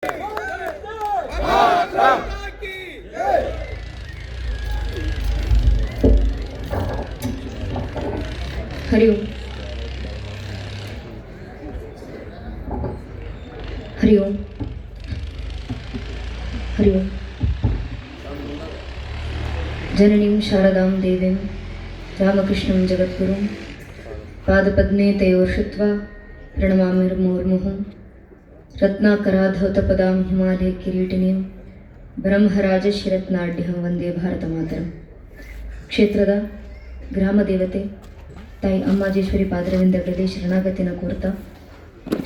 हरि ओम हरि ओम हरि ओम। जननीं शारदां देवीं रामकृष्णं जगद्गुरुं पादपद्मे तयोर्षित्वा प्रणमामिर्मुहुर्मुहुः। रत्नाकराधौतपदां हिमालय किरीटिनीं ಬ್ರಹ್ಮರಾಜಶಿರತ್ನಾಢ್ಯಂ ವಂದೇ ಭಾರತ ಮಾತರಂ. ಕ್ಷೇತ್ರದ ಗ್ರಾಮ ದೇವತೆ ತಾಯಿ ಅಮ್ಮಾಜೇಶ್ವರಿ ಪಾದರವಿಂದಗಳಲ್ಲಿ ಶರಣಾಗತಿನ ಕೋರ್ತಾ,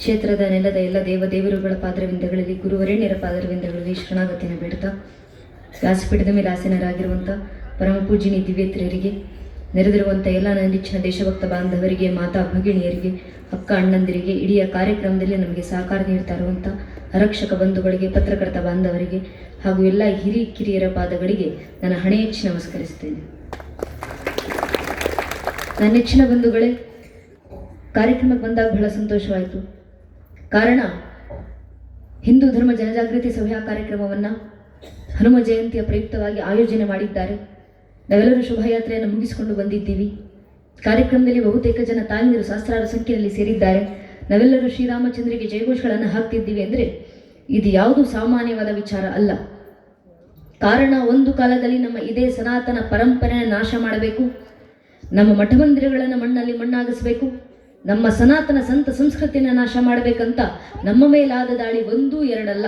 ಕ್ಷೇತ್ರದ ನೆಲದ ಎಲ್ಲ ದೇವದೇವರುಗಳ ಪಾದರವಿಂದಗಳಲ್ಲಿ, ಗುರುವರೇಣ್ಯರ ಪಾದರವಿಂದಗಳಲ್ಲಿ ಶರಣಾಗತಿನ ಬೇಡ್ತಾ, ವ್ಯಾಸಪೀಠದ ಮೇಲೆ ಆಸೀನರಾಗಿರುವಂಥ ಪರಮ ಪೂಜ್ಯನಿ ದಿವ್ಯತ್ರಿಯರಿಗೆ, ನೆರೆದಿರುವಂಥ ಎಲ್ಲ ನೆಚ್ಚಿನ ದೇಶಭಕ್ತ ಬಾಂಧವರಿಗೆ, ಮಾತಾ ಭಗಿಣಿಯರಿಗೆ, ಅಕ್ಕ ಅಣ್ಣಂದಿರಿಗೆ, ಇಡೀ ಕಾರ್ಯಕ್ರಮದಲ್ಲಿ ನಮಗೆ ಸಹಕಾರ ನೀಡ್ತಾ ಇರುವಂಥ ಆರಕ್ಷಕ ಬಂಧುಗಳಿಗೆ, ಪತ್ರಕರ್ತ ಬಾಂಧವರಿಗೆ ಹಾಗೂ ಎಲ್ಲ ಕಿರಿಯರ ಪಾದಗಳಿಗೆ ನನ್ನ ಹಣೆ ಹೆಚ್ಚಿ ನಮಸ್ಕರಿಸ್ತೇನೆ. ನನ್ನ ನೆಚ್ಚಿನ ಬಂಧುಗಳೇ, ಕಾರ್ಯಕ್ರಮಕ್ಕೆ ಬಂದಾಗ ಬಹಳ ಸಂತೋಷವಾಯಿತು. ಕಾರಣ, ಹಿಂದೂ ಧರ್ಮ ಜನಜಾಗೃತಿ ಸಭೆಯ ಕಾರ್ಯಕ್ರಮವನ್ನು ಹನುಮ ಜಯಂತಿಯ ಪ್ರಯುಕ್ತವಾಗಿ ಆಯೋಜನೆ ಮಾಡಿದ್ದಾರೆ. ನಾವೆಲ್ಲರೂ ಶೋಭಾಯಾತ್ರೆಯನ್ನು ಮುಗಿಸಿಕೊಂಡು ಬಂದಿದ್ದೀವಿ. ಕಾರ್ಯಕ್ರಮದಲ್ಲಿ ಬಹುತೇಕ ಜನ ತಾಯಂದಿರು ಸಹಸ್ರಾರು ಸಂಖ್ಯೆಯಲ್ಲಿ ಸೇರಿದ್ದಾರೆ. ನಾವೆಲ್ಲರೂ ಶ್ರೀರಾಮಚಂದ್ರಿಗೆ ಜಯಘೋಷಗಳನ್ನು ಹಾಕ್ತಿದ್ದೀವಿ ಅಂದರೆ ಇದು ಯಾವುದು ಸಾಮಾನ್ಯವಾದ ವಿಚಾರ ಅಲ್ಲ. ಕಾರಣ, ಒಂದು ಕಾಲದಲ್ಲಿ ನಮ್ಮ ಇದೇ ಸನಾತನ ಪರಂಪರೆಯನ್ನು ನಾಶ ಮಾಡಬೇಕು, ನಮ್ಮ ಮಠಮಂದಿರಗಳನ್ನು ಮಣ್ಣಲ್ಲಿ ಮಣ್ಣಾಗಿಸಬೇಕು, ನಮ್ಮ ಸನಾತನ ಸಂತ ಸಂಸ್ಕೃತಿಯನ್ನು ನಾಶ ಮಾಡಬೇಕಂತ ನಮ್ಮ ಮೇಲಾದ ದಾಳಿ ಒಂದೂ ಎರಡಲ್ಲ,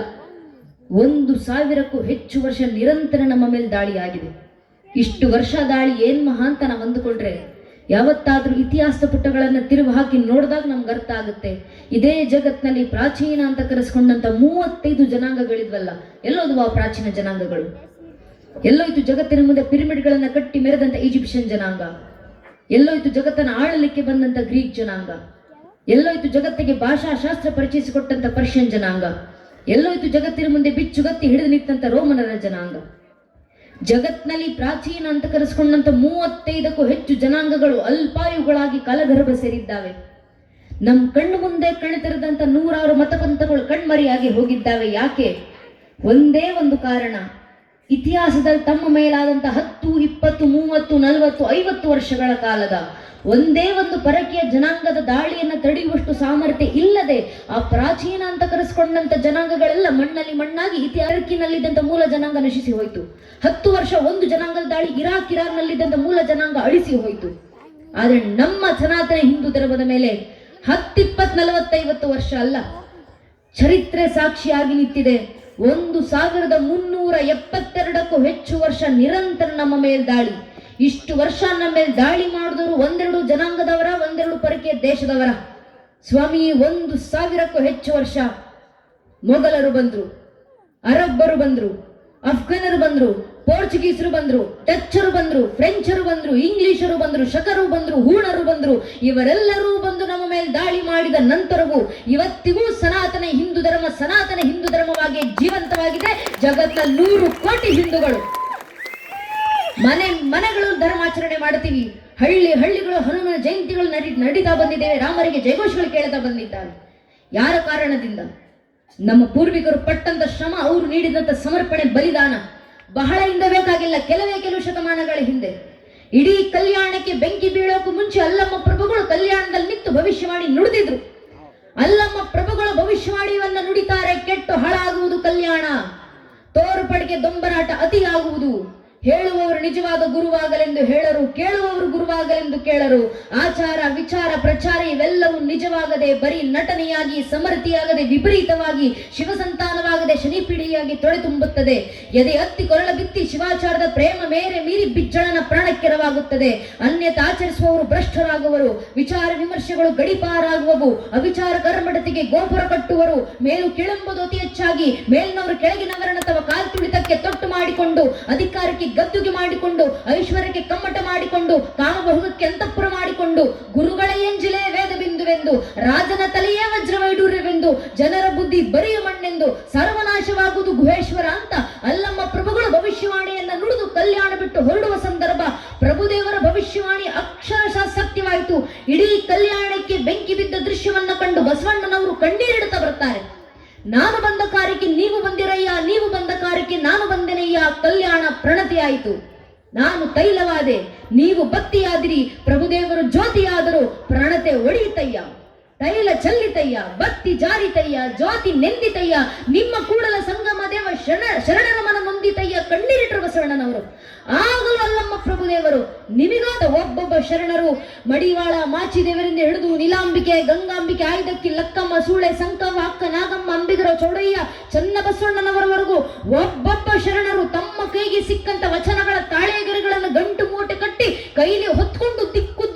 1,000ಕ್ಕೂ ಹೆಚ್ಚು ವರ್ಷ ನಿರಂತರ ನಮ್ಮ ಮೇಲೆ ದಾಳಿಯಾಗಿದೆ. ಇಷ್ಟು ವರ್ಷ ದಾಳಿ ಏನ್ ಮಹಾ ಅಂತ ನಾವು ಅಂದುಕೊಂಡ್ರೆ, ಯಾವತ್ತಾದ್ರೂ ಇತಿಹಾಸದ ಪುಟಗಳನ್ನು ತಿರುವು ಹಾಕಿ ನೋಡಿದಾಗ ನಮ್ಗೆ ಅರ್ಥ ಆಗುತ್ತೆ. ಇದೇ ಜಗತ್ನಲ್ಲಿ ಪ್ರಾಚೀನ ಅಂತ ಕರೆಸ್ಕೊಂಡಂತ 35 ಜನಾಂಗಗಳಿದ್ವಲ್ಲ, ಎಲ್ಲೋದು ಆ ಪ್ರಾಚೀನ ಜನಾಂಗಗಳು? ಎಲ್ಲೋಯ್ತು ಜಗತ್ತಿನ ಮುಂದೆ ಪಿರಮಿಡ್ಗಳನ್ನು ಕಟ್ಟಿ ಮೆರೆದಂತ ಈಜಿಪ್ಷಿಯನ್ ಜನಾಂಗ? ಎಲ್ಲೋಯ್ತು ಜಗತ್ತನ್ನು ಆಳಲಿಕ್ಕೆ ಬಂದಂತ ಗ್ರೀಕ್ ಜನಾಂಗ? ಎಲ್ಲೋಯ್ತು ಜಗತ್ತಿಗೆ ಭಾಷಾಶಾಸ್ತ್ರ ಪರಿಚಯಿಸಿಕೊಟ್ಟಂತ ಪರ್ಷಿಯನ್ ಜನಾಂಗ? ಎಲ್ಲೋಯ್ತು ಜಗತ್ತಿನ ಮುಂದೆ ಬಿಚ್ಚುಗತ್ತಿ ಹಿಡಿದು ನಿಂತಂತ ರೋಮನರ ಜನಾಂಗ? ಜಗತ್ನಲ್ಲಿ ಪ್ರಾಚೀನ ಅಂತ ಕರೆಸ್ಕೊಂಡಂತ 35ಕ್ಕೂ ಹೆಚ್ಚು ಜನಾಂಗಗಳು ಅಲ್ಪಾಯುಗಳಾಗಿ ಕಾಲಗರ್ಭ ಸೇರಿದ್ದಾವೆ. ನಮ್ಮ ಕಣ್ಣು ಮುಂದೆ ಕಣ್ತೆರೆದಂತ 100 ಮತಪಂಥಗಳು ಕಣ್ಮರಿಯಾಗಿ ಹೋಗಿದ್ದಾವೆ. ಯಾಕೆ? ಒಂದೇ ಒಂದು ಕಾರಣ, ಇತಿಹಾಸದಲ್ಲಿ ತಮ್ಮ ಮೇಲಾದಂತ 10, 20, 30, 40, 50 ವರ್ಷಗಳ ಕಾಲದ ಒಂದೇ ಒಂದು ಪರಕೀಯ ಜನಾಂಗದ ದಾಳಿಯನ್ನು ತಡೆಯುವಷ್ಟು ಸಾಮರ್ಥ್ಯ ಇಲ್ಲದೆ ಆ ಪ್ರಾಚೀನ ಅಂತ ಕರೆಸ್ಕೊಂಡಂತ ಜನಾಂಗಗಳೆಲ್ಲ ಮಣ್ಣಲ್ಲಿ ಮಣ್ಣಾಗಿ ಇತಿಹಾಸನಲ್ಲಿದ್ದಂಥ ಮೂಲ ಜನಾಂಗ ನಶಿಸಿ ಹೋಯಿತು. 10 ವರ್ಷ ಒಂದು ಜನಾಂಗದ ದಾಳಿ ಇರಾನ್ನಲ್ಲಿದ್ದಂಥ ಮೂಲ ಜನಾಂಗ ಅಳಿಸಿ ಹೋಯಿತು. ಆದರೆ ನಮ್ಮ ಸನಾತನ ಹಿಂದೂ ಧರ್ಮದ ಮೇಲೆ 10, 20, 40, 50 ವರ್ಷ ಅಲ್ಲ, ಚರಿತ್ರೆ ಸಾಕ್ಷಿಯಾಗಿ ನಿಂತಿದೆ. 1,372ಕ್ಕೂ ಹೆಚ್ಚು ವರ್ಷ ನಿರಂತರ ನಮ್ಮ ಮೇಲೆ ದಾಳಿ. ಇಷ್ಟು ವರ್ಷ ನಮ್ಮ ಮೇಲೆ ದಾಳಿ ಮಾಡಿದವರು ಒಂದೆರಡು ಜನಾಂಗದವರ, ಒಂದೆರಡು ಪರಕೀಯ ದೇಶದವರ? ಸ್ವಾಮಿ, 1,000ಕ್ಕೂ ಹೆಚ್ಚು ವರ್ಷ ಮೊಘಲರು ಬಂದ್ರು, ಅರಬ್ಬರು ಬಂದ್ರು, ಅಫ್ಘಾನರು ಬಂದ್ರು, ಪೋರ್ಚುಗೀಸರು ಬಂದ್ರು, ಡಚ್ಚರು ಬಂದ್ರು, ಫ್ರೆಂಚರು ಬಂದ್ರು, ಇಂಗ್ಲಿಷರು ಬಂದ್ರು, ಶಕರು ಬಂದ್ರು, ಹೂಣರು ಬಂದ್ರು. ಇವರೆಲ್ಲರೂ ಬಂದು ನಮ್ಮ ಮೇಲೆ ದಾಳಿ ಮಾಡಿದ ನಂತರವೂ ಇವತ್ತಿಗೂ ಸನಾತನ ಹಿಂದೂ ಧರ್ಮವಾಗಿ ಜೀವಂತವಾಗಿದೆ. ಜಗತ್ತಿನ 100 ಕೋಟಿ ಹಿಂದೂಗಳು ಮನೆಗಳು ಧರ್ಮಾಚರಣೆ ಮಾಡ್ತೀವಿ. ಹಳ್ಳಿಗಳು ಹನುಮನ ಜಯಂತಿಗಳು ನಡೀತಾ ಬಂದಿದ್ದೇವೆ. ರಾಮರಿಗೆ ಜಯಘೋಷಗಳು ಕೇಳ್ತಾ ಬಂದಿದ್ದಾರೆ. ಯಾರ ಕಾರಣದಿಂದ? ನಮ್ಮ ಪೂರ್ವಿಕರು ಪಟ್ಟಂತ ಶ್ರಮ, ಅವರು ನೀಡಿದಂತ ಸಮರ್ಪಣೆ, ಬಲಿದಾನ ಬಹಳ ಹಿಂದೆ ಬೇಕಾಗಿಲ್ಲ, ಕೆಲವು ಶತಮಾನಗಳ ಹಿಂದೆ. ಇಡೀ ಕಲ್ಯಾಣಕ್ಕೆ ಬೆಂಕಿ ಬೀಳೋಕು ಮುಂಚೆ ಅಲ್ಲಮ್ಮ ಪ್ರಭುಗಳು ಕಲ್ಯಾಣದಲ್ಲಿ ನಿಂತು ಭವಿಷ್ಯವಾಣಿ ನುಡಿದಿದ್ರು. ಅಲ್ಲಮ್ಮ ಪ್ರಭುಗಳು ಭವಿಷ್ಯವಾಣಿಯನ್ನ ನುಡಿತಾರೆ. ಕೆಟ್ಟು ಹಾಳಾಗುವುದು ಕಲ್ಯಾಣ, ತೋರ್ಪಡಿಗೆ ದೊಂಬರಾಟ ಅತಿಯಾಗುವುದು. ಹೇಳುವವರು ನಿಜವಾದ ಗುರುವಾಗಲೆಂದು ಹೇಳರು, ಕೇಳುವವರು ಗುರುವಾಗಲೆಂದು ಕೇಳರು. ಆಚಾರ, ವಿಚಾರ, ಪ್ರಚಾರ ಇವೆಲ್ಲವೂ ನಿಜವಾಗದೆ ಬರೀ ನಟನೆಯಾಗಿ, ಸಮರ್ಥಿಯಾಗದೆ, ವಿಪರೀತವಾಗಿ, ಶಿವಸಂತಾನವಾಗದೆ ಶನಿಪೀಡಿಯಾಗಿ ತೊಳೆ ತುಂಬುತ್ತದೆ. ಎದೆ ಹತ್ತಿ ಕೊರಳ ಬಿತ್ತಿ ಶಿವಾಚಾರದ ಪ್ರೇಮ ಮೇರೆ ಮೀರಿ ಬಿಜ್ಜಳನ ಪ್ರಾಣಕ್ಕೆರವಾಗುತ್ತದೆ. ಅನ್ಯತ ಆಚರಿಸುವವರು ಭ್ರಷ್ಟರಾಗುವರು, ವಿಚಾರ ವಿಮರ್ಶೆಗಳು ಗಡಿಪಾರಾಗುವವು, ಅವಿಚಾರ ಕರ್ಮಟತಿಗೆ ಗೋಪುರ ಕಟ್ಟುವರು. ಮೇಲು ಕೆಳಂಬುದು ಅತಿ ಹೆಚ್ಚಾಗಿ ಮೇಲಿನವರು ಕೆಳಗಿನವರನ್ನ ತಮ್ಮ ಕಾಲ್ತುಳಿತಕ್ಕೆ ತೊಟ್ಟು ಮಾಡಿಕೊಂಡು, ಅಧಿಕಾರಕ್ಕೆ ಗದ್ದುಗೆ ಮಾಡಿಕೊಂಡು, ಐಶ್ವರ್ಯಕ್ಕೆ ಕಮ್ಮಟ ಮಾಡಿಕೊಂಡು, ಕಾಮಬಹುಗಕ್ಕೆ ಅಂತಃಪುರ ಮಾಡಿಕೊಂಡು, ಗುರುಗಳ ಎಂಜಿಲೆ ವೇದ ಬಿಂದುವೆಂದು, ರಾಜನ ತಲೆಯೇ ವಜ್ರವೈಡೂರ್ಯವೆಂದು, ಜನರ ಬುದ್ಧಿ ಬರಿಯ ಮಣ್ಣೆಂದು, ಸರ್ವನಾಶವಾಗುವುದು ಗುಹೇಶ್ವರ ಅಂತ ಅಲ್ಲಮ್ಮ ಪ್ರಭುಗಳು ಭವಿಷ್ಯವಾಣಿಯನ್ನ ನುಡಿದು ಕಲ್ಯಾಣ ಬಿಟ್ಟು ಹೊರಡುವ ಸಂದರ್ಭ ಪ್ರಭುದೇವರ ಭವಿಷ್ಯವಾಣಿ ಅಕ್ಷರಶಃ ಸತ್ಯವಾಯಿತು. ಇಡೀ ಕಲ್ಯಾಣಕ್ಕೆ ಬೆಂಕಿ ಬಿದ್ದ ದೃಶ್ಯವನ್ನ ಕಂಡು ಬಸವಣ್ಣನವರು ಕಣ್ಣೀರಿಡುತ್ತಾ ಬರ್ತಾರೆ. ನಾನು ಬಂದ ಕಾರ್ಯಕ್ಕೆ ಕಲ್ಯಾಣ ಪ್ರಣತಿಯಾಯಿತು. ನಾನು ತೈಲವಾದೆ, ನೀವು ಬತ್ತಿಯಾದಿರಿ, ಪ್ರಭುದೇವರು ಜ್ಯೋತಿಯಾದರು, ಪ್ರಣತೆ ಒಡೆಯಿತಯ್ಯ, ತೈಲ ಚಲ್ಲಿತಯ್ಯ, ಬತ್ತಿ ಜಾರಿತಯ್ಯ, ಜ್ಯೋತಿ ನೆಂದಿತಯ್ಯ, ನಿಮ್ಮ ಕೂಡಲ ಸಂಗಮ ದೇವ ಶರಣರ ಮನ ನೊಂದಿತಯ್ಯ, ಕಣ್ಣೀರಿಟ್ಟರು ಬಸವಣ್ಣನವರು. ಆಗಲೂ ಅಲ್ಲಮ್ಮ ಪ್ರಭುದೇವರು, ನಿಮಗಾದ ಒಬ್ಬೊಬ್ಬ ಶರಣರು ಮಡಿವಾಳ ಮಾಚಿದೇವರಿಂದ ಹಿಡಿದು ನೀಲಾಂಬಿಕೆ, ಗಂಗಾಂಬಿಕೆ, ಆಯ್ದಕ್ಕಿ, ಲಕ್ಕಮ್ಮ, ಸೂಳೆ, ಸಂಕವ, ಅಕ್ಕ ನಾಗಮ್ಮ, ಅಂಬಿಗರ, ಚೌಡಯ್ಯ, ಚನ್ನಬಸವಣ್ಣನವರವರೆಗೂ ಒಬ್ಬೊಬ್ಬ ಶರಣರು ತಮ್ಮ ಕೈಗೆ ಸಿಕ್ಕಂತ ವಚನಗಳ ತಾಳೆಗರಿಗಳನ್ನು ಗಂಟು ಮೂಟೆ ಕಟ್ಟಿ ಕೈಲಿ ಹೊತ್ಕೊಂಡು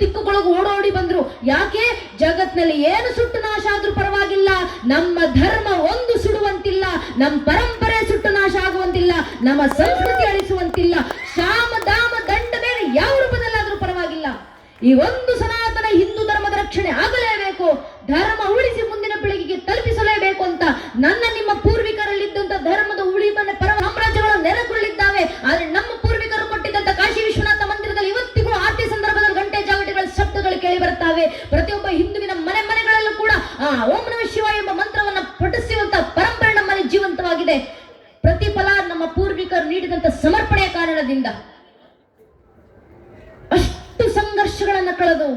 ದಿಕ್ಕುಗಳಿಗೂ ಓಡೋಡಿ ಬಂದ್ರು. ಯಾಕೆ? ಜಗತ್ನಲ್ಲಿ ಏನು ಸುಟ್ಟು ನಾಶ ಆದ್ರೂ ಪರವಾಗಿಲ್ಲ, ನಮ್ಮ ಧರ್ಮ ಒಂದು ಸುಡುವಂತಿಲ್ಲ, ನಮ್ಮ ಪರಂಪರೆ ಸುಟ್ಟು ನಾಶ ಆಗುವಂತಿಲ್ಲ, ನಮ್ಮ ಸಂಸ್ಕೃತಿ ಅಳಿಸುವಂತಿಲ್ಲ, ಶಾಮ ದಾಮ ದಂಡ ಬೇರೆ ಯಾವ ರೂಪದಲ್ಲಾದ್ರೂ ಪರವಾಗಿಲ್ಲ. ಈ ಒಂದು ಸನಾತನ ಹಿಂದೂ ಧರ್ಮದ ರಕ್ಷಣೆ ಆಗಲೇಬೇಕು, ಧರ್ಮ ಉಳಿಸಿ ಮುಂದಿನ ಪೀಳಿಗೆಗೆ ತಲುಪಿಸಲೇಬೇಕು ಅಂತ ನನ್ನ ನಿಮ್ಮ ಪೂರ್ವಿಕರಲ್ಲಿದ್ದಂತ ಧರ್ಮದ ಉಳಿಬನ್ನ ಪರ ಸಾಮ್ರಾಜ್ಯಗಳು ನೆಲೆಗೊಳ್ಳಿದ್ದಾವೆ. ಆದ್ರೆ ನಮ್ಮ ಪೂರ್ವಿಕರು ಕೊಟ್ಟಿದ್ದಂತ ಕಾಶಿ ವಿಶ್ವನಾಥ ಮಂದಿರದಲ್ಲಿ ಇವತ್ತಿಗೂ ಆರತಿ ಸಂದರ್ಭದಲ್ಲಿ ಗಂಟೆ ಜಾಗಟೆಗಳ ಶಬ್ದಗಳು ಕೇಳಿ ಬರುತ್ತವೆ. ಪ್ರತಿಯೊಬ್ಬ ಹಿಂದುವಿನ ಮನೆಗಳಲ್ಲೂ ಕೂಡ ಓಂ ನಮಃ ಶಿವಾಯ ಎಂಬ ಮಂತ್ರವನ್ನ ಪಠಿಸುವಂತ ಪರಂಪರೆ ನಮ್ಮಲ್ಲಿ ಜೀವಂತವಾಗಿದೆ. ಪ್ರತಿಫಲ ನಮ್ಮ ಪೂರ್ವಿಕರು ನೀಡಿದಂತ ಸಮರ್ಪಣೆಯ ಕಾರಣದಿಂದ. ಅಷ್ಟು ಸಂಘರ್ಷಗಳನ್ನ ಕಳೆದು